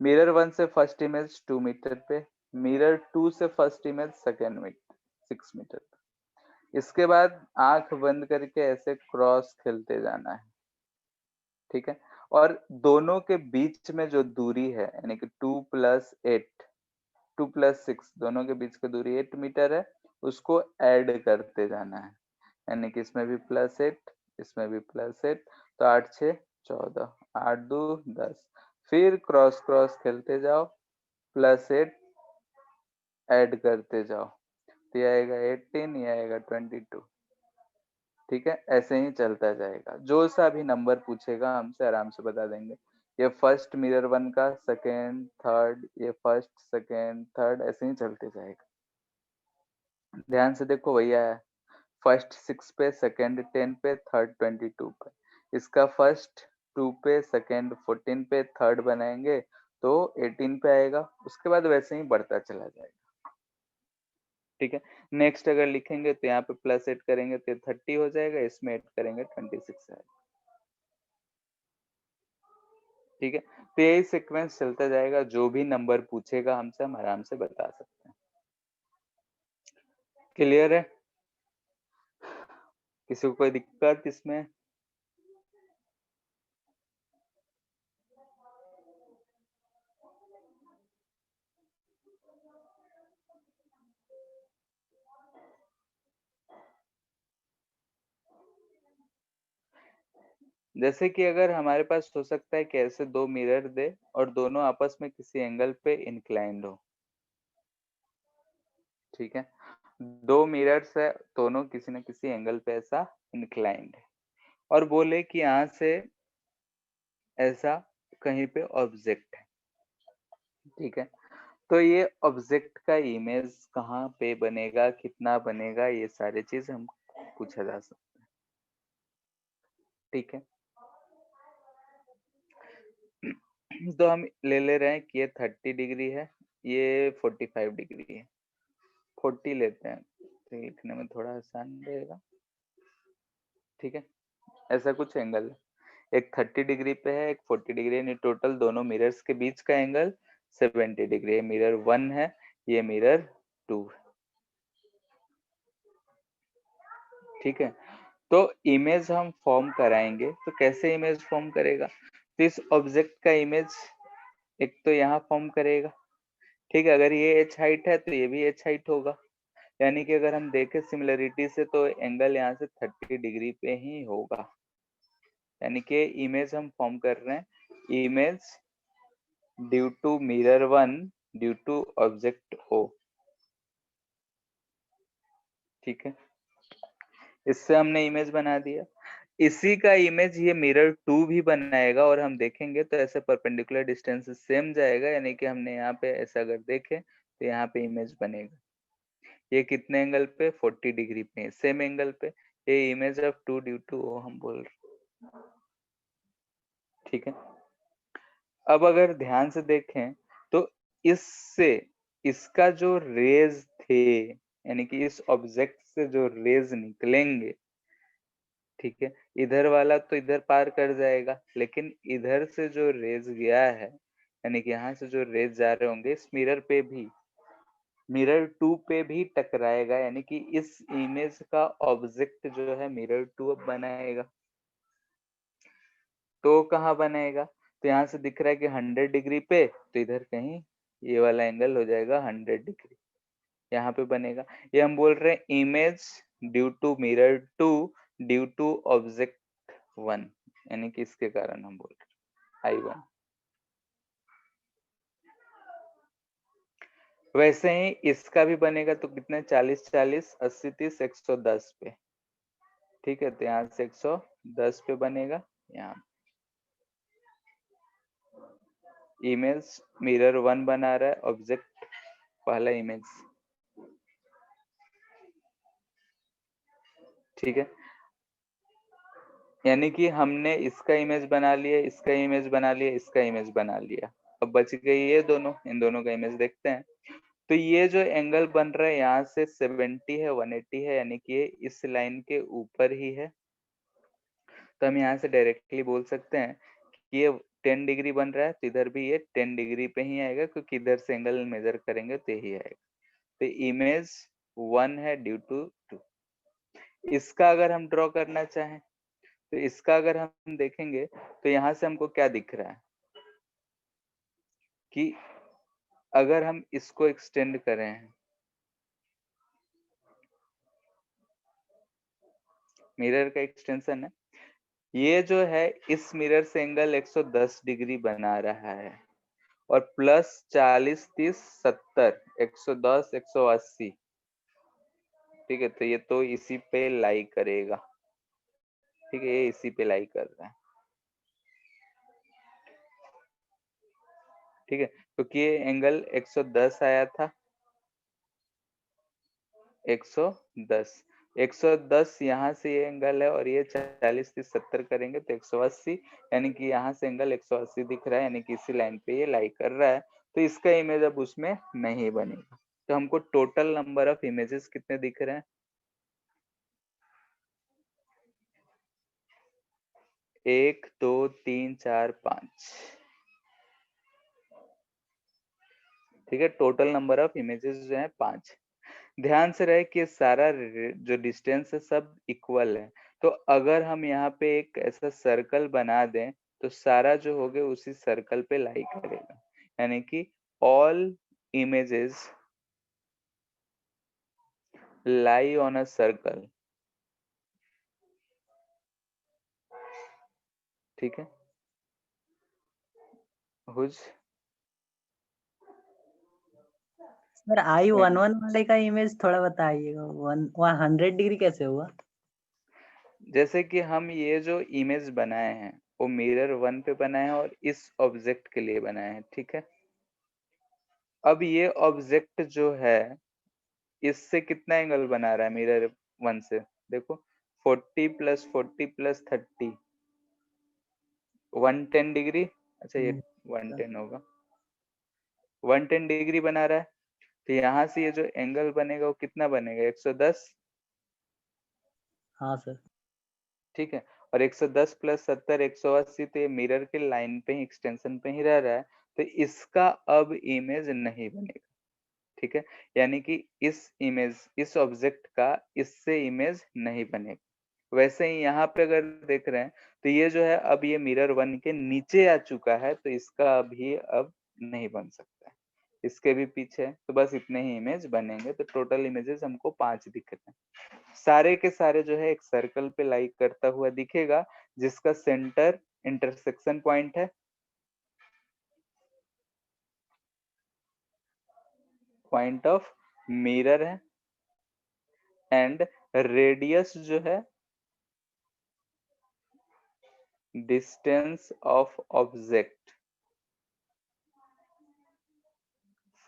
मिरर 1 से फर्स्ट इमेज 2 मीटर पे, मिरर 2 से फर्स्ट इमेज सेकेंड में 6 मीटर। इसके बाद आंख बंद करके ऐसे क्रॉस खेलते जाना है, ठीक है। और दोनों के बीच में जो दूरी है यानी कि 2+6 दोनों के बीच की दूरी 8 मीटर है, उसको ऐड करते जाना है। यानी कि इसमें भी +8, इसमें भी +8, तो 8 6 14, 8 2 10। फिर क्रॉस क्रॉस खेलते जाओ, +8 ऐड करते जाओ, तो ये आएगा 18, ये आएगा 22। ठीक है, ऐसे ही चलता जाएगा। जो सा भी नंबर पूछेगा हमसे आराम से बता देंगे। ये फर्स्ट मिरर 1 का, सेकेंड, थर्ड, ये फर्स्ट, सेकेंड, थर्ड, ऐसे ही चलते जाएगा। ध्यान से देखो, वही आया, फर्स्ट 6 पे, सेकेंड 10 पे, थर्ड 22 पे। इसका फर्स्ट 2 पे, सेकेंड 14 पे, थर्ड बनाएंगे तो 18 पे आएगा। उसके बाद वैसे ही बढ़ता चला जाएगा। ठीक है, नेक्स्ट अगर लिखेंगे तो यहाँ पे +8 करेंगे तो 30 हो जाएगा, इसमें 8 करेंगे 26 आएगा। ठीक है, तो यही सीक्वेंस चलता जाएगा। जो भी नंबर पूछेगा हमसे हम आराम से बता सकते हैं। क्लियर है? किसी को कोई दिक्कत इसमें? जैसे कि अगर हमारे पास हो सकता है कि ऐसे दो मिरर दे और दोनों आपस में किसी एंगल पे इंक्लाइंड हो। ठीक है, दो मिरर्स है, दोनों किसी न किसी एंगल पे ऐसा इंक्लाइंड है, और बोले कि यहाँ से ऐसा कहीं पे ऑब्जेक्ट है। ठीक है, तो ये ऑब्जेक्ट का इमेज कहाँ पे बनेगा, कितना बनेगा, ये सारी चीज हम पूछा जा सकता है। ठीक है, तो हम ले रहे हैं कि ये 30 डिग्री है, ये 45 डिग्री है। 40 लेते हैं तो लिखने में थोड़ा आसान रहेगा। ठीक है, ऐसा कुछ एंगल है, एक 30 डिग्री पे है, एक 40 डिग्री, यानी टोटल दोनों मिरर्स के बीच का एंगल 70 डिग्री है। मिरर 1 है, ये मिरर 2 है। ठीक है, तो इमेज हम फॉर्म कराएंगे, तो कैसे इमेज फॉर्म करेगा? तो इस ऑब्जेक्ट का इमेज एक तो यहाँ फॉर्म करेगा। ठीक है, अगर ये h हाइट है तो ये भी h हाइट होगा, यानी कि अगर हम देखें सिमिलरिटी से तो एंगल यहाँ से 30 डिग्री पे ही होगा। यानी कि इमेज हम फॉर्म कर रहे हैं, image due to mirror 1 due to object O। ठीक है, इससे हमने इमेज बना दिया। इसी का इमेज ये मिरर 2 भी बनाएगा, और हम देखेंगे तो ऐसे परपेंडिकुलर डिस्टेंस सेम जाएगा, यानी कि हमने यहाँ पे ऐसा अगर देखें तो यहाँ पे इमेज बनेगा। ये कितने एंगल पे? 40 डिग्री पे, सेम एंगल पे। ये image of 2 due to O हम बोल रहे। ठीक है, अब अगर ध्यान से देखें तो इससे इसका जो रेज थे, यानी कि इस ऑब्जेक्ट से जो रेज निकलेंगे, ठीक है, इधर वाला तो इधर पार कर जाएगा, लेकिन इधर से जो रेज गया है, यानी कि यहाँ से जो रेज जा रहे होंगे, इस मिरर पे भी, मिरर 2 पे भी टकराएगा, यानी कि इस इमेज का ऑब्जेक्ट जो है मिरर 2 अब बनाएगा। तो कहाँ बनाएगा? तो यहाँ से दिख रहा है कि 100 डिग्री पे, तो इधर कहीं ये वाला एंगल हो जाएगा 100 डिग्री, यहाँ पे बनेगा। ये हम बोल रहे हैं image due to mirror 2 due to object 1, यानी कि इसके कारण हम बोल रहे हैं I1। वैसे ही इसका भी बनेगा, तो कितने? 40 40 80 30 110 पे। ठीक है, तो यहाँ से 110 पे बनेगा। यहाँ इमेज मिरर 1 बना रहा है, ऑब्जेक्ट पहला इमेज। ठीक है, यानी कि हमने इसका इमेज बना लिया, इसका इमेज बना लिया, इसका इमेज बना लिया। अब बच गई ये दोनों, इन दोनों का इमेज देखते हैं। तो ये जो एंगल बन रहा है यहाँ से 70 है, 180 है, यानी कि ये इस लाइन के ऊपर ही है। तो हम यहाँ से डायरेक्टली बोल सकते हैं कि ये 10 डिग्री बन रहा है तो इधर भी ये 10 डिग्री पे ही आएगा, क्योंकि इधर से एंगल मेजर करेंगे तो यही आएगा। तो इमेज 1 है ड्यू टू 2। इसका अगर हम ड्रॉ करना चाहें तो इसका अगर हम देखेंगे तो यहाँ से हमको क्या दिख रहा है कि अगर हम इसको एक्सटेंड करें, मिरर का एक्सटेंशन है, ये जो है इस मिरर से एंगल 110 डिग्री बना रहा है, और प्लस 40 30 70 110 180, ठीक है। तो ये तो इसी पे लाई करेगा, ठीक है, ये इसी पे लाई कर रहा है, ठीक है, क्योंकि ये एंगल 110 आया था, 110 110 यहाँ से ये एंगल है, और ये 40 30 70 करेंगे तो 180, यानी कि यहाँ से एंगल 180 दिख रहा है, यानी कि इसी लाइन पे ये लाई कर रहा है, तो इसका इमेज अब उसमें नहीं बनेगा। तो हमको टोटल नंबर ऑफ इमेजेस कितने दिख रहे हैं? 1 2 3 4 5, ठीक है। टोटल नंबर ऑफ इमेजेस जो है 5। ध्यान से रहे कि सारा जो डिस्टेंस है सब इक्वल है, तो अगर हम यहाँ पे एक ऐसा सर्कल बना दें तो सारा जो हो गया उसी सर्कल पे लाई करेगा, यानी कि all images lie on a circle, ठीक है। हुज सर I11 वाले का इमेज थोड़ा बताइएगा, 100 डिग्री कैसे हुआ? जैसे कि हम ये जो इमेज बनाए हैं वो मिरर 1 पे बनाए हैं और इस ऑब्जेक्ट के लिए बनाए हैं, ठीक है। अब ये ऑब्जेक्ट जो है इससे कितना एंगल बना रहा है मिरर 1 से? देखो 40 प्लस 40 प्लस 30 110 डिग्री, अच्छा ये 110 होगा, 110 डिग्री बना रहा है। तो यहाँ से ये जो एंगल बनेगा वो कितना बनेगा? 110, हाँ सर। ठीक है। और 110 प्लस 70 180, तो ये मिरर के लाइन पे ही, एक्सटेंशन पे ही रह रहा है, तो इसका अब इमेज नहीं बनेगा, ठीक है। यानी कि इस ऑब्जेक्ट का इससे इमेज नहीं बनेगा। वैसे ही यहाँ पे अगर देख रहे हैं तो ये जो है अब ये मिरर 1 के नीचे आ चुका है, तो इसका भी अब नहीं बन सकता है। इसके भी पीछे है, तो बस इतने ही इमेज बनेंगे। तो टोटल इमेजेस हमको 5 दिख रहे हैं। सारे के सारे जो है एक सर्कल पे लाइक करता हुआ दिखेगा, जिसका सेंटर इंटरसेक्शन पॉइंट है, पॉइंट ऑफ मिरर है, एंड रेडियस जो है distance of object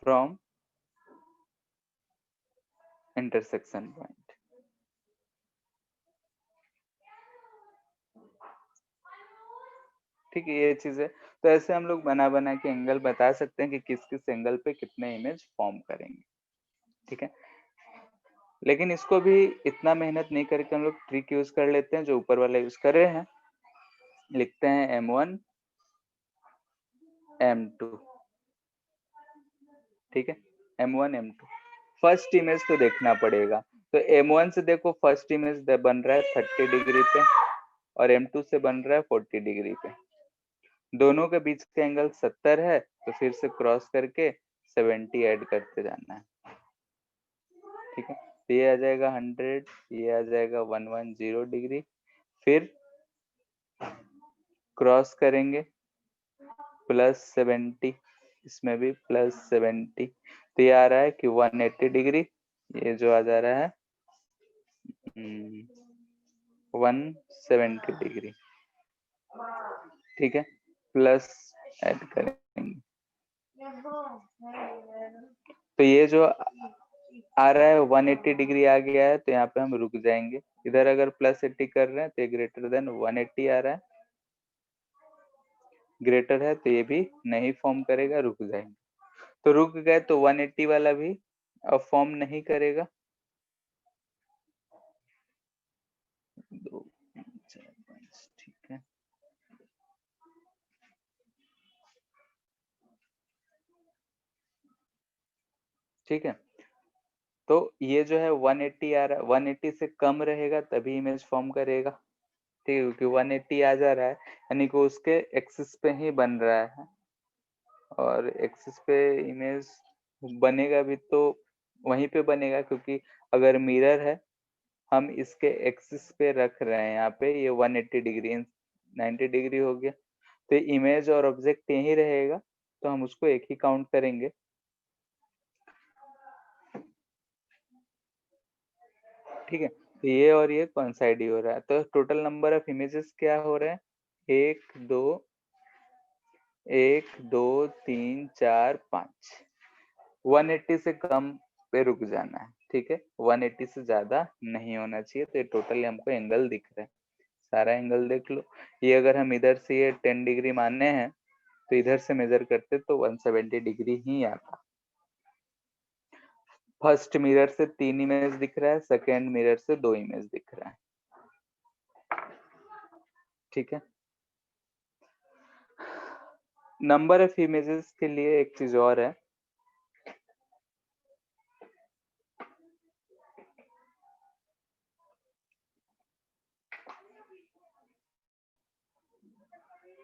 from intersection point. ठीक है, ये चीज है। तो ऐसे हम लोग बना बना के एंगल बता सकते हैं कि किस किस एंगल पे कितने इमेज फॉर्म करेंगे, ठीक है। लेकिन इसको भी इतना मेहनत नहीं करके हम लोग ट्रिक यूज कर लेते हैं जो ऊपर वाला यूज कर रहे हैं। लिखते हैं M1 M2, ठीक है। M1 M2 फर्स्ट इमेज तो देखना पड़ेगा। तो M1 से देखो फर्स्ट इमेज बन रहा है 30 डिग्री पे, और M2 से बन रहा है 40 डिग्री पे। दोनों के बीच का एंगल 70 है, तो फिर से क्रॉस करके 70 ऐड करते जाना है, ठीक है। तो ये आ जाएगा 100, ये आ जाएगा 110 डिग्री, फिर क्रॉस करेंगे प्लस 70, इसमें भी प्लस 70, तो ये आ रहा है कि 180 डिग्री, ये जो आ जा रहा है 170 डिग्री, ठीक है। प्लस ऐड करेंगे तो ये जो आ रहा है 180 डिग्री आ गया है, तो यहाँ पे हम रुक जाएंगे। इधर अगर प्लस 80 कर रहे हैं तो ये ग्रेटर देन 180 आ रहा है, ग्रेटर है तो ये भी नहीं फॉर्म करेगा, रुक जाएंगे। तो रुक गए तो 180 वाला भी अब फॉर्म नहीं करेगा। 2 3 4 5, ठीक है। ठीक है, तो ये जो है 180 आ रहा है, 180 से कम रहेगा तभी इमेज फॉर्म करेगा, ठीक है, क्योंकि 180 आ जा रहा है यानी कि उसके एक्सिस पे ही बन रहा है, और एक्सिस पे इमेज बनेगा भी तो वहीं पे बनेगा, क्योंकि अगर मिरर है हम इसके एक्सिस पे रख रहे हैं, यहाँ पे ये 180 डिग्री 90 डिग्री हो गया, तो इमेज और ऑब्जेक्ट यही रहेगा, तो हम उसको एक ही काउंट करेंगे। ठीक है, तो ये और ये कोइंसाइड ही हो रहा है, तो टोटल नंबर ऑफ इमेजेस क्या हो रहे हैं, 1 2 3 4 5, 180 से कम पे रुक जाना है, ठीक है, 180 से ज्यादा नहीं होना चाहिए। तो ये टोटल हमको एंगल दिख रहा है, सारा एंगल देख लो। ये अगर हम इधर से ये 10 डिग्री मानने हैं तो इधर से मेजर करते तो 170 डिग्री ही आता। फर्स्ट मिरर से 3 इमेज दिख रहा है, सेकेंड मिरर से 2 इमेज दिख रहा है, ठीक है। नंबर ऑफ इमेजेस के लिए एक चीज और है,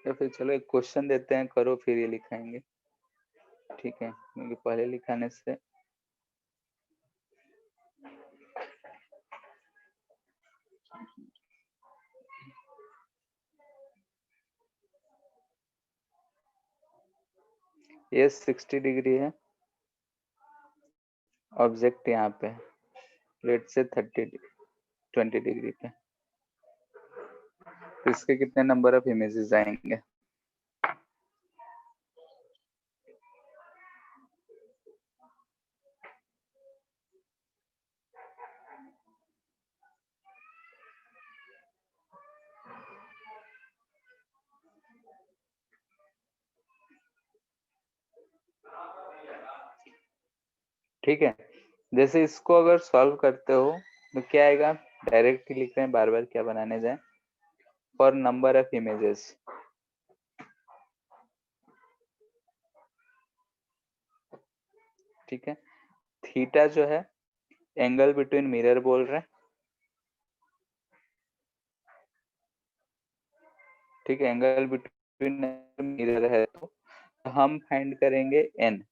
या फिर चलो एक क्वेश्चन देते हैं, करो फिर ये लिखाएंगे, ठीक है, क्योंकि पहले लिखाने से ये 60 डिग्री है, ऑब्जेक्ट यहाँ पे लेट से 20 डिग्री पे, तो इसके कितने नंबर ऑफ इमेजेस आएंगे। ठीक है, जैसे इसको अगर सॉल्व करते हो तो क्या आएगा, डायरेक्ट ही लिख रहे हैं, बार बार क्या बनाने जाए। फॉर नंबर ऑफ इमेजेस, ठीक है, थीटा जो है एंगल बिटवीन मिरर बोल रहे हैं, ठीक है, एंगल बिटवीन मिरर है, तो हम फाइंड करेंगे एन।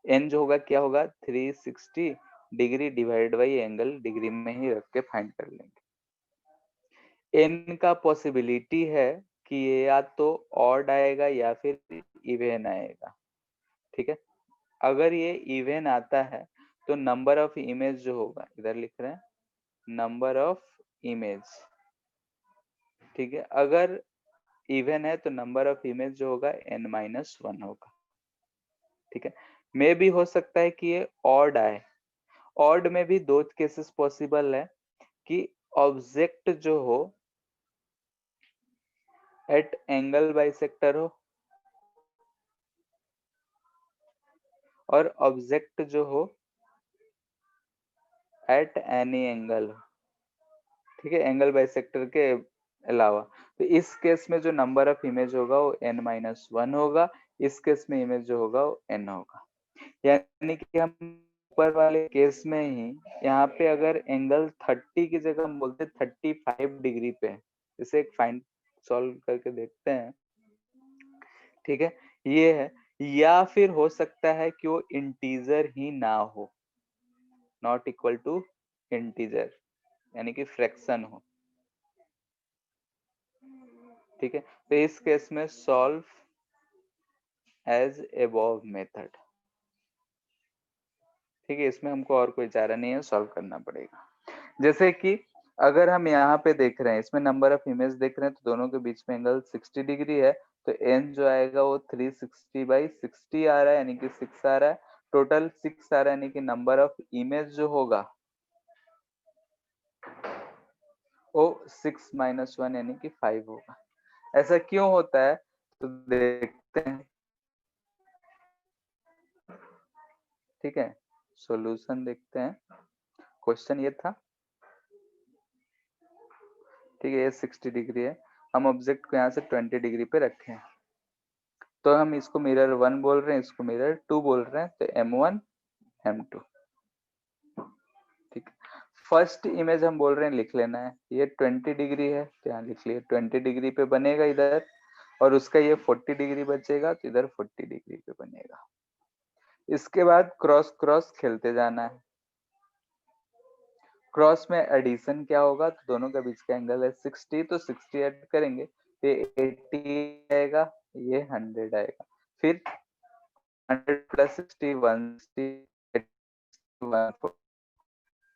एन जो होगा क्या होगा, 360 degree divide by angle, degree में ही रख के फाइंड कर लेंगे। एन का पॉसिबिलिटी है कि ये या तो ऑड आएगा या फिर इवन आएगा, ठीक है। अगर ये इवन आता है तो नंबर ऑफ इमेज जो होगा, इधर लिख रहे हैं नंबर ऑफ इमेज, ठीक है, अगर इवन है तो नंबर ऑफ इमेज जो होगा n-1 होगा, ठीक है। मे भी हो सकता है कि ये ऑड आए, ऑड में भी दो केसेस पॉसिबल है कि ऑब्जेक्ट जो हो एट एंगल बाइसेक्टर हो, और ऑब्जेक्ट जो हो एट एनी एंगल हो, ठीक है, एंगल बाइसेक्टर के अलावा। तो इस केस में जो नंबर ऑफ इमेज होगा वो n-1 होगा, इस केस में इमेज जो होगा वो n होगा। यानी कि हम ऊपर वाले केस में ही यहाँ पे अगर एंगल 30 की जगह हम बोलते 35 डिग्री पे, इसे एक फाइंड सॉल्व करके देखते हैं, ठीक है, ये है। या फिर हो सकता है कि वो इंटीजर ही ना हो, नॉट इक्वल टू इंटीजर, यानी कि फ्रैक्शन हो, ठीक है। तो इस केस में सॉल्व एज अबव मेथड, ठीक है, इसमें हमको और कोई चारा नहीं है, सॉल्व करना पड़ेगा। जैसे कि अगर हम यहाँ पे देख रहे हैं, इसमें नंबर ऑफ इमेज देख रहे हैं, तो दोनों के बीच में एंगल 60 डिग्री है, तो n जो आएगा वो 360 बाई 60 आ रहा है, यानी कि 6 आ रहा है, टोटल 6 आ रहा है, यानी कि नंबर ऑफ इमेज जो होगा वो 6-1 यानी कि 5 होगा। ऐसा क्यों होता है, तो देखते हैं, ठीक है, सॉल्यूशन देखते हैं। क्वेश्चन ये था, ठीक है, ये 60 डिग्री है, हम ऑब्जेक्ट को यहाँ से 20 डिग्री पे रखे हैं, तो हम इसको मिरर 1 बोल रहे हैं, इसको मिरर 2 बोल रहे हैं, तो M1 M2, फर्स्ट इमेज हम बोल रहे हैं लिख लेना है, ये 20 डिग्री है तो यहाँ लिख लिए 20 डिग्री पे बनेगा इधर, और उसका ये 40 डिग्री बचेगा तो इधर 40 डिग्री पे बनेगा। इसके बाद क्रॉस क्रॉस खेलते जाना है। क्रॉस में एडिशन क्या होगा, तो दोनों के बीच का एंगल है 60, तो 60 ऐड करेंगे तो ये 80 आएगा, ये 100 आएगा। फिर 100 प्लस 60 160,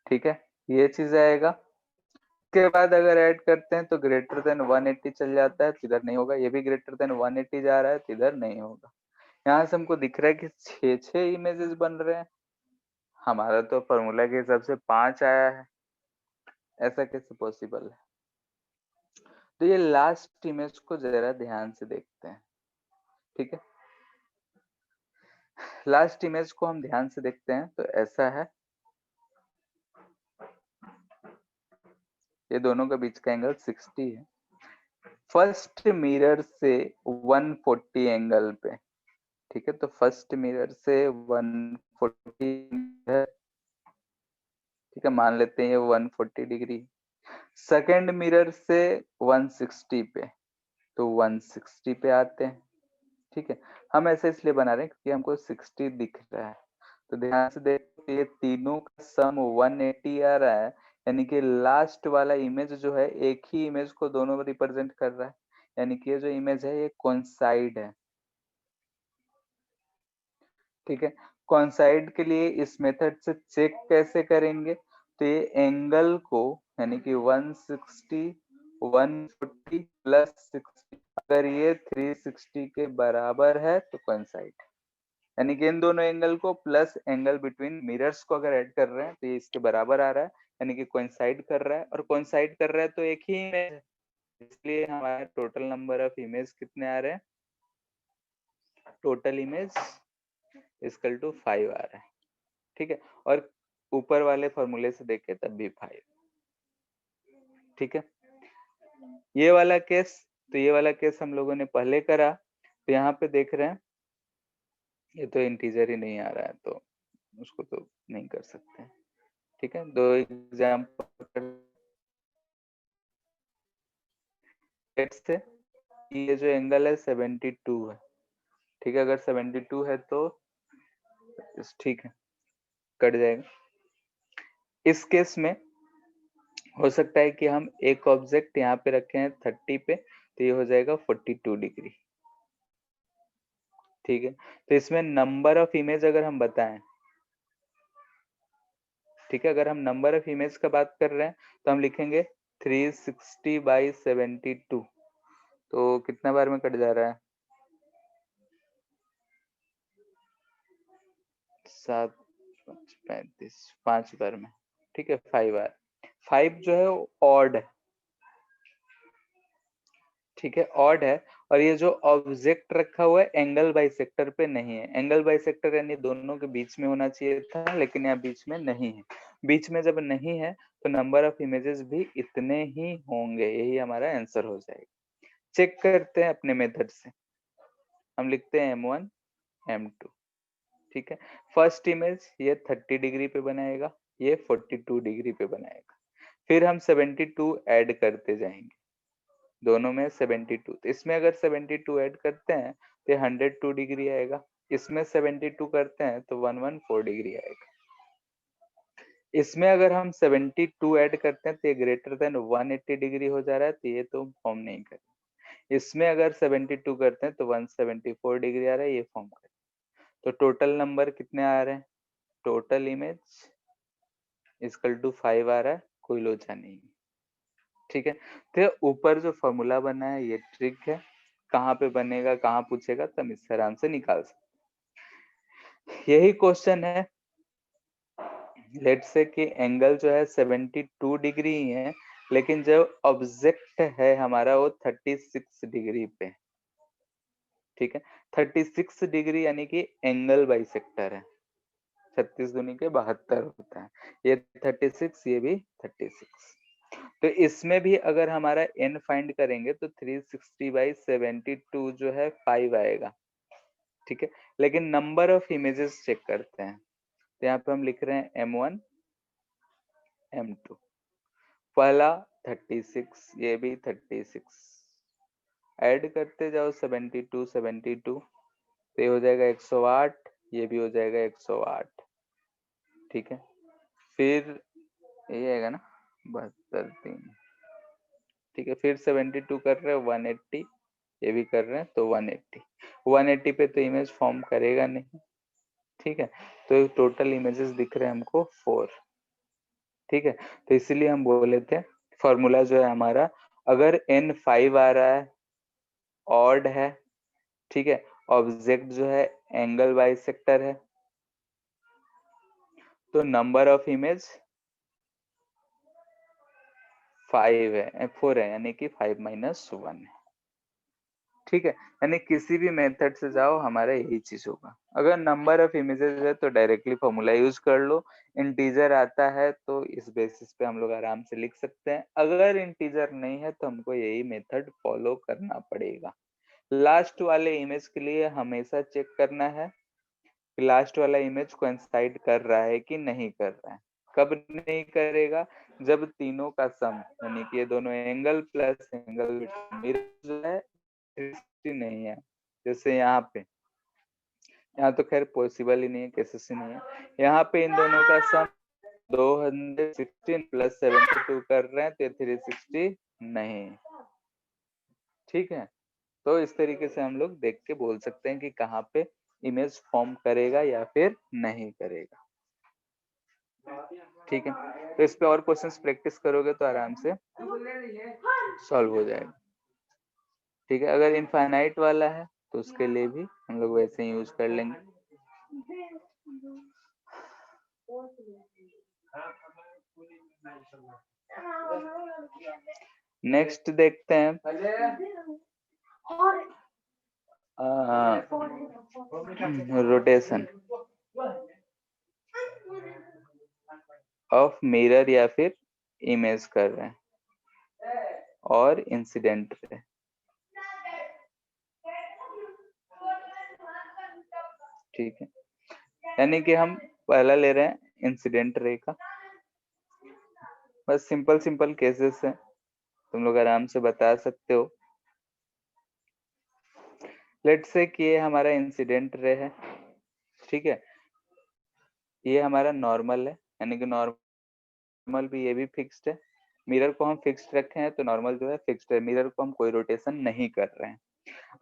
ठीक है, ये चीज आएगा। उसके बाद अगर ऐड करते हैं तो ग्रेटर देन 180 चल जाता है, तो इधर नहीं होगा। ये भी ग्रेटर देन 180 जा रहा है, तो इधर नहीं होगा। यहाँ से हमको दिख रहा है कि 6 इमेजेस बन रहे हैं। हमारा तो फॉर्मूला के हिसाब से 5 आया है, ऐसा कैसे पॉसिबल है? तो ये लास्ट इमेज को जरा ध्यान से देखते हैं, ठीक है। लास्ट इमेज को हम ध्यान से देखते हैं तो ऐसा है, ये दोनों के बीच का एंगल 60 है। फर्स्ट मिरर से 140 एंगल पे, ठीक है, तो फर्स्ट मिरर से 140 है, ठीक है, मान लेते हैं ये 140 डिग्री। सेकेंड मिरर से 160 पे, तो 160 पे आते हैं, ठीक है। हम ऐसे इसलिए बना रहे हैं क्योंकि हमको 60 दिख रहा है, तो ध्यान से देखो ये तीनों का सम 180 आ रहा है, यानी कि लास्ट वाला इमेज जो है एक ही इमेज को दोनों में रिप्रेजेंट कर रहा है, यानी कि ये जो इमेज है ये कोइंसाइड है, ठीक है। कोइंसाइड के लिए इस मेथड से चेक कैसे करेंगे, तो ये एंगल को यानी कि 160 140 प्लस 60, अगर ये 360 के बराबर है तो कोइंसाइड, यानी कि इन दोनों एंगल को प्लस एंगल बिटवीन मिरर्स को अगर ऐड कर रहे हैं तो ये इसके बराबर आ रहा है, यानी कि कोइंसाइड कर रहा है, और कोइंसाइड कर रहा है तो एक ही इमेज है, इसलिए हमारे टोटल नंबर ऑफ इमेज कितने आ रहे हैं, टोटल इमेज इक्वल टू 5 आ रहा है, ठीक है। और ऊपर वाले फॉर्मूले से देखे तब भी 5, ठीक है। ये वाला केस, तो ये वाला केस हम लोगों ने पहले करा, तो यहाँ पे देख रहे हैं ये तो इंटीजर ही नहीं आ रहा है, तो उसको तो नहीं कर सकते, ठीक है। दो एग्जाम्पल से, ये जो एंगल है 72 है, ठीक है, अगर 72 है तो ठीक है, कट जाएगा। इस केस में हो सकता है कि हम एक ऑब्जेक्ट यहाँ पे रखे हैं 30 पे, तो ये हो जाएगा 42 डिग्री, ठीक है। तो इसमें नंबर ऑफ इमेज अगर हम बताएं, ठीक है, अगर हम नंबर ऑफ इमेज का बात कर रहे हैं तो हम लिखेंगे 360 बाई 72, तो कितना बार में कट जा रहा है, 7 35, 5 बार में, ठीक है, 5 बार। 5 जो है ऑड है, ठीक है, ऑड है। और ये जो ऑब्जेक्ट रखा हुआ है एंगल बाइसेक्टर पे नहीं है, एंगल बाइसेक्टर यानी दोनों के बीच में होना चाहिए था, लेकिन यहाँ बीच में नहीं है। बीच में जब नहीं है तो नंबर ऑफ इमेजेस भी इतने ही होंगे, यही हमारा आंसर हो जाएगा। चेक करते हैं अपने मेथड से, हम लिखते हैं M1 M2, ठीक है। फर्स्ट इमेज ये 30 डिग्री पे बनाएगा, ये 42 डिग्री पे बनाएगा, फिर हम 72 ऐड करते जाएंगे, दोनों में 72, तो इसमें अगर 72 ऐड करते हैं तो 102 डिग्री आएगा, इसमें 72 करते हैं तो 114 डिग्री आएगा। इसमें अगर हम 72 ऐड करते हैं तो ये ग्रेटर देन 180 डिग्री हो जा रहा है, तो ये तो फॉर्म नहीं करें। इसमें अगर 72 करते हैं तो 174 डिग्री आ रहा है, ये फॉर्म करें। तो टोटल नंबर कितने आ रहे हैं, टोटल इमेज इक्वल टू 5 आ रहा है, कोई लोचा नहीं, ठीक है। तो ऊपर जो फॉर्मूला बना है ये ट्रिक है, कहाँ पे बनेगा कहाँ पूछेगा तो हम इससे आराम से निकाल सकते। यही क्वेश्चन है, लेट से कि एंगल जो है 72 डिग्री ही है, लेकिन जो ऑब्जेक्ट है हमारा वो 36 डिग्री पे, ठीक है। 36 डिग्री यानी कि एंगल बाइसेक्टर है, 36 दूनी के 72 होता है, ये 36 ये भी 36। तो इसमें भी अगर हमारा n फाइंड करेंगे तो 360 बाई 72 जो है 5 आएगा, ठीक है। लेकिन नंबर ऑफ इमेजेस चेक करते हैं, तो यहाँ पे हम लिख रहे हैं M1 m2, पहला 36, ये भी 36, ऐड करते जाओ 72 72, तो ये हो जाएगा 108, ये भी हो जाएगा 108, ठीक है। फिर ये आएगा ना 72 3, ठीक है। फिर 72 कर रहे हो 180, ये भी कर रहे हैं तो 180, 180 पे तो इमेज फॉर्म करेगा नहीं, ठीक है। तो टोटल इमेजेस दिख रहे हैं हमको 4, ठीक है। तो इसीलिए हम बोले थे फॉर्मूला जो है हमारा, अगर n 5 आ रहा है, ऑड है, ठीक है, ऑब्जेक्ट जो है एंगल बाइसेक्टर है, तो नंबर ऑफ इमेज 5 है 4 है, यानी कि 5 माइनस 1 है, ठीक है। यानी किसी भी मेथड से जाओ हमारा यही चीज होगा। अगर नंबर ऑफ इमेजेस है तो डायरेक्टली फॉर्मूला यूज कर लो, इंटीजर आता है तो इस बेसिस पे हम लोग आराम से लिख सकते हैं, अगर इंटीजर नहीं है तो हमको यही मेथड फॉलो करना पड़ेगा। लास्ट वाले इमेज के लिए हमेशा चेक करना है कि लास्ट वाला इमेज कोइंसाइड कर रहा है कि नहीं कर रहा है। कब नहीं करेगा? जब तीनों का सम, यानी कि ये दोनों एंगल प्लस एंगल मिरर जो है 360 नहीं है, जैसे यहाँ तो खैर पॉसिबल ही नहीं है, केसेस ही नहीं है। यहाँ पे इन दोनों का सम 216 प्लस 72 कर रहे हैं तो 360 नहीं, ठीक है। तो इस तरीके से हम लोग देख के बोल सकते हैं कि कहाँ पे इमेज फॉर्म करेगा या फिर नहीं करेगा, ठीक है। तो इस पे और क्वेश्चंस प्रैक्टिस करोगे तो आराम से सॉल्व हो जाएगा, ठीक है। अगर इनफाइनाइट वाला है तो उसके लिए भी हम लोग वैसे ही यूज कर लेंगे। नेक्स्ट देखते हैं रोटेशन ऑफ मिरर या फिर इमेज कर रहे हैं और इंसिडेंट पे, ठीक है। यानी कि हम पहला ले रहे हैं इंसिडेंट रे का, बस सिंपल सिंपल केसेस है, तुम लोग आराम से बता सकते हो। लेट्स से कि ये हमारा इंसिडेंट रे है, ठीक है। ये हमारा नॉर्मल है, यानी कि नॉर्मल भी, ये भी फिक्स्ड है। मिरर को हम फिक्स्ड रखे हैं तो नॉर्मल जो है फिक्स्ड है, मिरर को हम कोई रोटेशन नहीं कर रहे हैं।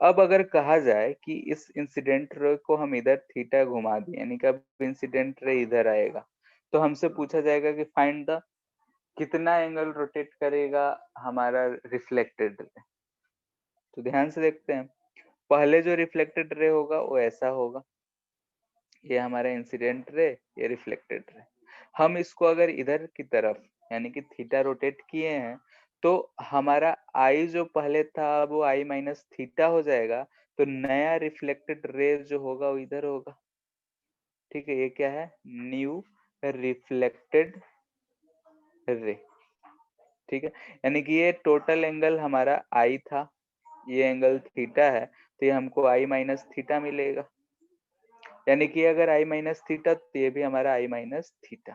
अब अगर कहा जाए कि इस इंसिडेंट रे को हम इधर थीटा घुमा दें, यानी कि अब इंसिडेंट रे इधर आएगा, तो हमसे पूछा जाएगा कि फाइंड द कितना एंगल रोटेट करेगा हमारा रिफ्लेक्टेड रे। तो ध्यान से देखते हैं, पहले जो रिफ्लेक्टेड रे होगा वो ऐसा होगा, ये हमारा इंसिडेंट रे, ये रिफ्लेक्टेड रे। हम इसको अगर इधर की तरफ यानी कि थीटा रोटेट किए हैं तो हमारा आई जो पहले था वो आई माइनस थीटा हो जाएगा, तो नया रिफ्लेक्टेड रे जो होगा वो इधर होगा, ठीक है। ये क्या है? न्यू रिफ्लेक्टेड रे, ठीक है। यानी कि ये टोटल एंगल हमारा आई था, ये एंगल थीटा है, तो ये हमको आई माइनस थीटा मिलेगा, यानी कि अगर आई माइनस थीटा तो ये भी हमारा आई माइनस थीटा।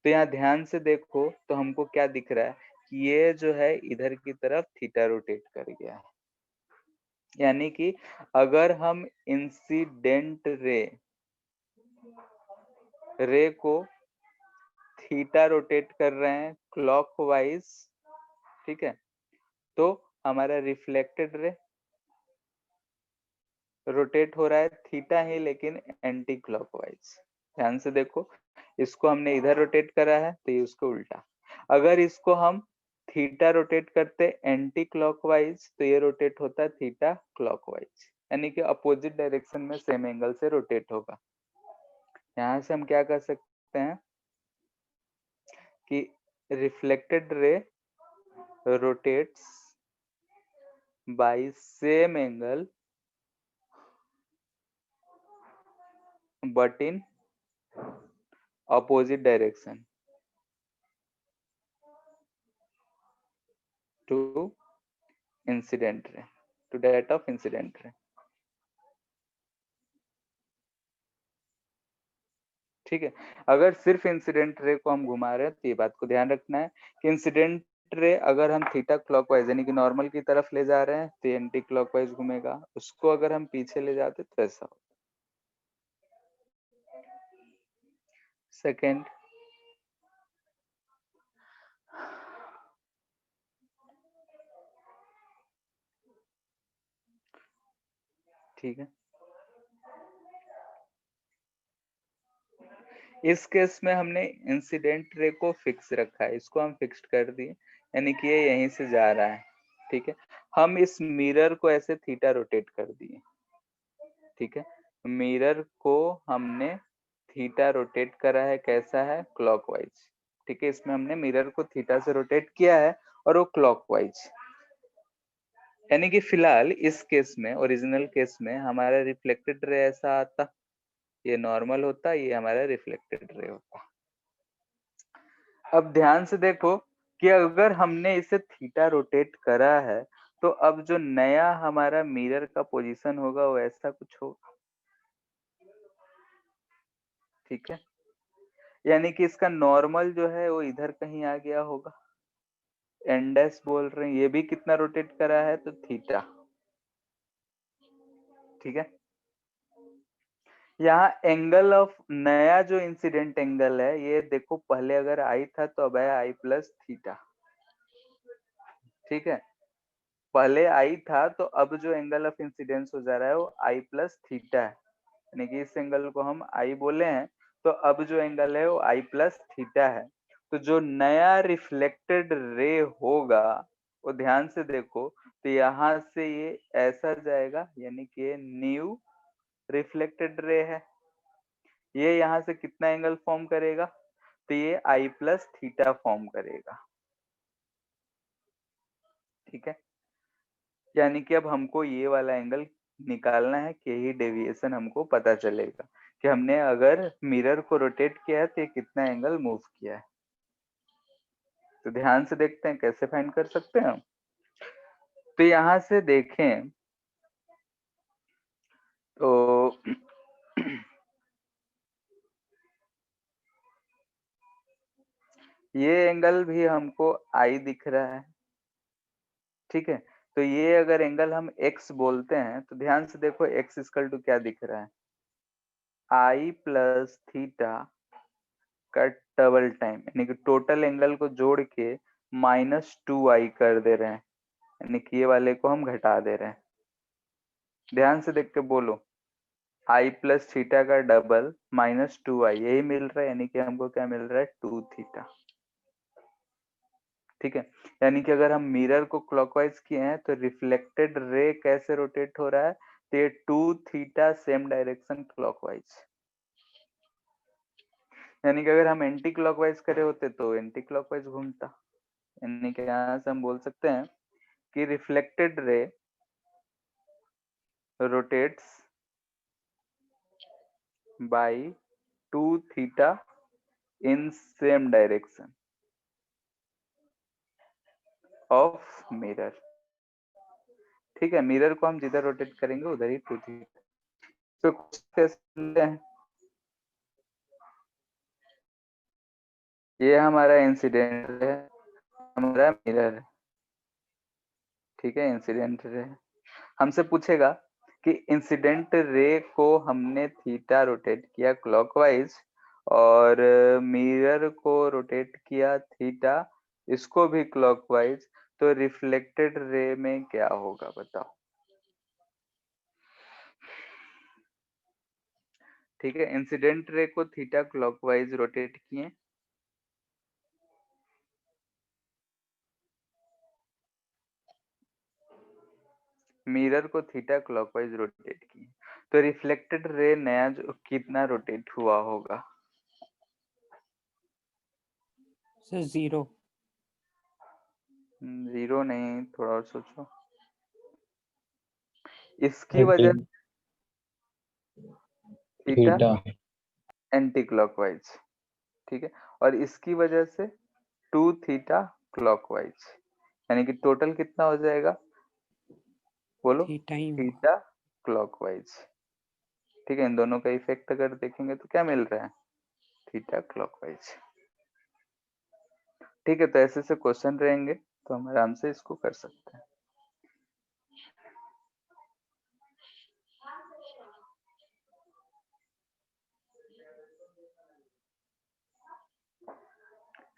तो यहाँ ध्यान से देखो तो हमको क्या दिख रहा है कि ये जो है इधर की तरफ थीटा रोटेट कर गया है, यानी कि अगर हम इंसिडेंट रे को थीटा रोटेट कर रहे हैं क्लॉकवाइज, ठीक है, तो हमारा रिफ्लेक्टेड रे रोटेट हो रहा है थीटा ही, लेकिन एंटी क्लॉकवाइज। ध्यान से देखो, इसको हमने इधर रोटेट करा है तो ये उसको उल्टा। अगर इसको हम थीटा रोटेट करते एंटी क्लॉकवाइज तो ये रोटेट होता है थीटा क्लॉकवाइज, यानी कि अपोजिट डायरेक्शन में सेम एंगल से रोटेट होगा। यहाँ से हम क्या कर सकते हैं कि reflected ray rotates by same angle but in opposite direction to incident ray, to that of incident ray, ठीक है। अगर सिर्फ इंसिडेंट रे को हम घुमा रहे हैं तो ये बात को ध्यान रखना है कि इंसिडेंट रे अगर हम थीटा क्लॉकवाइज यानी कि नॉर्मल की तरफ ले जा रहे हैं तो एंटी क्लॉकवाइज घूमेगा, उसको अगर हम पीछे ले जाते तो ऐसा हो। सेकेंड, ठीक है। इस केस में हमने इंसिडेंट रे को फिक्स रखा है, इसको हम फिक्स्ड कर दिए यानी कि ये यहीं से जा रहा है। ठीक है, हम इस मिरर को ऐसे थीटा रोटेट कर दिए। ठीक है, मिरर को हमने थीटा रोटेट करा है, कैसा है, क्लॉकवाइज। ठीक है, इसमें हमने मिरर को थीटा से रोटेट किया है और वो क्लॉकवाइज, यानी कि फिलहाल इस केस में, ओरिजिनल केस में हमारा रिफ्लेक्टेड रे ऐसा आता, ये नॉर्मल होता, ये हमारा रिफ्लेक्टेड रे होता। अब ध्यान से देखो कि अगर हमने इसे थीटा रोटेट करा है तो अब जो नया हमारा मिरर का पोजीशन होगा वो ऐसा कुछ होगा। ठीक है, यानी कि इसका नॉर्मल जो है वो इधर कहीं आ गया होगा। एन डैश बोल रहे हैं, ये भी कितना रोटेट करा है तो थीटा। ठीक है, यहाँ एंगल ऑफ नया जो इंसिडेंट एंगल है ये देखो, पहले अगर आई था तो अब है आई प्लस थीटा। ठीक है, पहले आई था तो अब जो एंगल ऑफ इंसिडेंस हो जा रहा है वो आई प्लस थीटा है, यानी कि इस एंगल को हम आई बोले हैं तो अब जो एंगल है वो आई प्लस थीटा है। तो जो नया रिफ्लेक्टेड रे होगा वो ध्यान से देखो तो यहाँ से ये ऐसा जाएगा, यानी कि ये न्यू रिफ्लेक्टेड रे है। ये यहाँ से कितना एंगल फॉर्म करेगा तो ये आई प्लस थीटा फॉर्म करेगा। ठीक है, यानी कि अब हमको ये वाला एंगल निकालना है कि यही डेविएशन हमको पता चलेगा कि हमने अगर मिरर को रोटेट किया है तो ये कितना एंगल मूव किया है। तो ध्यान से देखते हैं कैसे फाइंड कर सकते हैं हम। तो यहां से देखें तो ये एंगल भी हमको आई दिख रहा है। ठीक है, तो ये अगर एंगल हम x बोलते हैं तो ध्यान से देखो x इक्वल टू क्या दिख रहा है, आई प्लस थीटा का डबल टाइम, यानी कि टोटल एंगल को जोड़ के -2i कर दे रहे हैं, यानी कि ये वाले को हम घटा दे रहे हैं। ध्यान से देख के बोलो, आई प्लस थीटा का डबल -2i, यही मिल रहा है, यानी कि हमको क्या मिल रहा है, 2 थीटा। ठीक है, यानी कि अगर हम मिरर को क्लॉकवाइज किए हैं तो रिफ्लेक्टेड रे कैसे रोटेट हो रहा है, तो ये 2 थीटा सेम डायरेक्शन क्लॉकवाइज, यानी कि अगर हम एंटी क्लॉकवाइज करे होते तो एंटी क्लॉकवाइज घूमता। यानी कि यहाँ से हम बोल सकते हैं कि रिफ्लेक्टेड रे rotates by 2 theta in same direction of mirror। ठीक है, मिरर को हम जिधर रोटेट करेंगे उधर ही 2 थीटा। तो कुछ कैसे हैं, ये हमारा इंसिडेंट है, हमारा मिरर है। ठीक है, इंसिडेंट रे हमसे पूछेगा कि इंसिडेंट रे को हमने थीटा रोटेट किया क्लॉकवाइज और मिरर को रोटेट किया थीटा, इसको भी क्लॉकवाइज, तो रिफ्लेक्टेड रे में क्या होगा बताओ। ठीक है, इंसिडेंट रे को थीटा क्लॉकवाइज रोटेट किए, मिरर को थीटा क्लॉकवाइज रोटेट किए, तो रिफ्लेक्टेड रे नया जो कितना रोटेट हुआ होगा, सर 0। 0 नहीं, थोड़ा और सोचो। इसकी वजह थीटा थीटा एंटी क्लॉकवाइज। ठीक है, और इसकी वजह से 2 थीटा क्लॉकवाइज, यानी कि टोटल कितना हो जाएगा, बोलो, थीटा ही होगा। Theta clockwise. ठीक है, इन दोनों का इफेक्ट अगर देखेंगे तो क्या मिल रहा है, थीटा क्लॉकवाइज। ठीक है, तो ऐसे से क्वेश्चन रहेंगे तो हम आराम से इसको कर सकते हैं।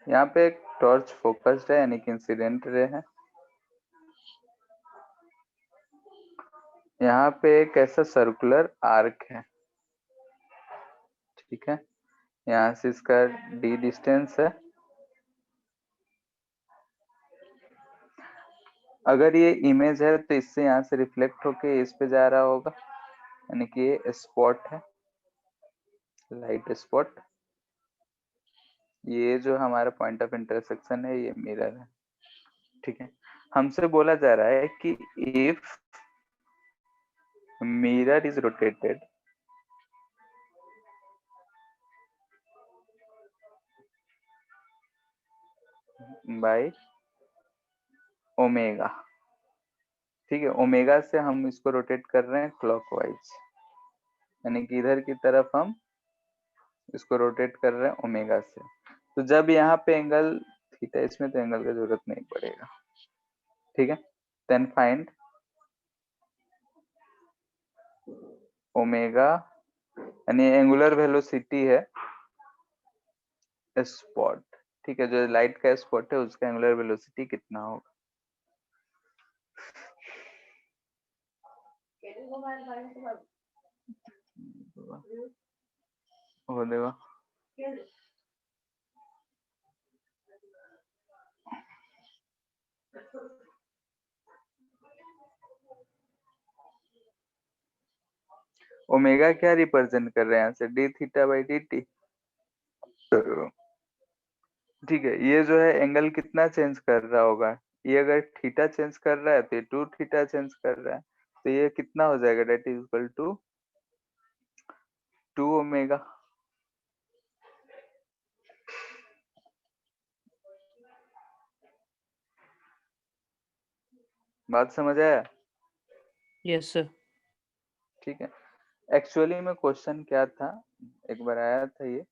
यहाँ पे एक टॉर्च फोकस्ड है यानी कि इंसिडेंट रे है। यहाँ पे एक ऐसा सर्कुलर आर्क है, ठीक है, यहाँ से इसका d डिस्टेंस है। अगर ये इमेज है तो इससे यहाँ से रिफ्लेक्ट होके इस पे जा रहा होगा, यानी कि ये स्पॉट है, लाइट स्पॉट। ये जो हमारा पॉइंट ऑफ इंटरसेक्शन है ये मिरर है, ठीक है। हमसे बोला जा रहा है कि if mirror is rotated by omega, ठीक है, ओमेगा से हम इसको रोटेट कर रहे हैं क्लॉकवाइज, यानी कि इधर की तरफ हम इसको रोटेट कर रहे हैं ओमेगा से। तो जब यहाँ पे एंगल थीटा, इसमें तो एंगल का जरूरत नहीं पड़ेगा, ठीक है। देन फाइंड ओमेगा, यानी एंगुलर वेलोसिटी है स्पॉट, ठीक है, जो लाइट का स्पॉट है उसका एंगुलर वेलोसिटी कितना होगा। हो देगा ओमेगा क्या रिप्रेजेंट कर रहे हैं यहाँ से, D theta by D T, ठीक है। ये जो है एंगल कितना चेंज कर रहा होगा, ये अगर थीटा चेंज कर रहा है तो ये 2 थीटा चेंज कर रहा है, तो ये कितना हो जाएगा, that is equal to 2 omega. बात समझ आया? Yes sir. ठीक है। एक्चुअली में क्वेश्चन क्या था, एक बार आया था, ये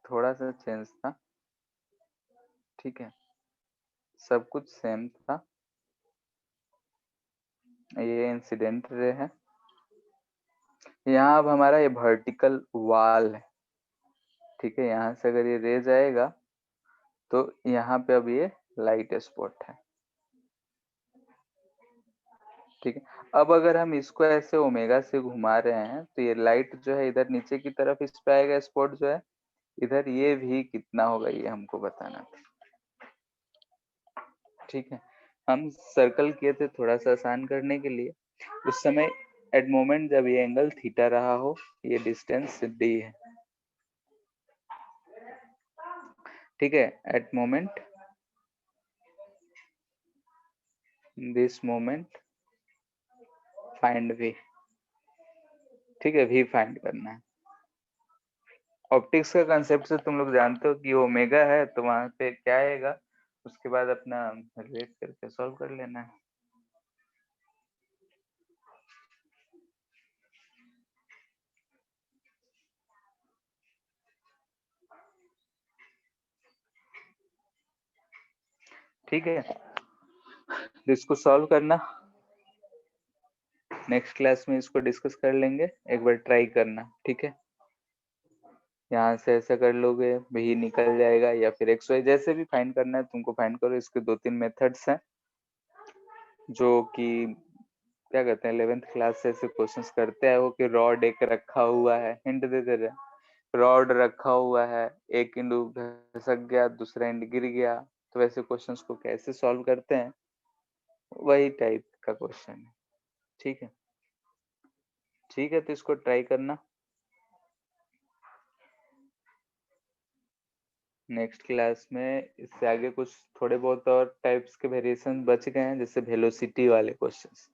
थोड़ा सा चेंज था, ठीक है, सब कुछ सेम था। ये इंसिडेंट रे है, यहाँ अब हमारा ये वर्टिकल वॉल है, ठीक है, यहाँ से अगर ये रे जाएगा तो यहाँ पे अब ये लाइट स्पॉट है, ठीक है। अब अगर हम इसको ऐसे ओमेगा से घुमा रहे हैं तो ये लाइट जो है इधर नीचे की तरफ इस पे आएगा, स्पॉट जो है इधर, ये भी कितना होगा ये हमको बताना था, ठीक है। हम सर्कल किए थे थोड़ा सा आसान करने के लिए, उस समय एट मोमेंट जब ये एंगल थीटा रहा हो, ये डिस्टेंस डी है, ठीक है। At moment, this moment find we, ठीक है, वी फाइंड करना है। ऑप्टिक्स का कंसेप्ट से तुम लोग जानते हो कि ओमेगा है तो वहां पे क्या आएगा, उसके बाद अपना रिलेट करके सॉल्व कर लेना है। ठीक है, तो इसको सॉल्व करना, नेक्स्ट क्लास में इसको डिस्कस कर लेंगे, एक बार ट्राई करना, ठीक है। यहाँ से ऐसा कर लोगे भी निकल जाएगा, या फिर एक्स वाई जैसे भी फाइंड करना है तुमको फाइंड करो। इसके 2-3 मेथड्स हैं जो कि क्या कहते हैं 11th क्लास से ऐसे क्वेश्चंस करते हैं वो, कि रॉड एक रखा हुआ है, हिंट दे दे रहे, रॉड रखा हुआ है, एक एंड घसक गया, दूसरा एंड गिर गया, तो वैसे क्वेश्चंस को कैसे सॉल्व करते हैं, वही टाइप का क्वेश्चन है, ठीक है। ठीक है, तो इसको ट्राई करना। नेक्स्ट क्लास में इससे आगे कुछ थोड़े बहुत और टाइप्स के वेरिएशन बच गए हैं, जैसे वेलोसिटी वाले क्वेश्चंस,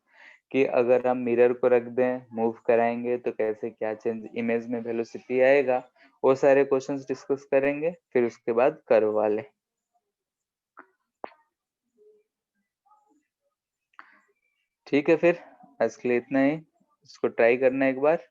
कि अगर हम मिरर को रख दें, मूव कराएंगे तो कैसे क्या चेंज इमेज में वेलोसिटी आएगा, वो सारे क्वेश्चंस डिस्कस करेंगे। फिर उसके बाद कर्व वाले। ठीक है, फिर आज के लिए इतना ही, इसको ट्राई करना एक बार।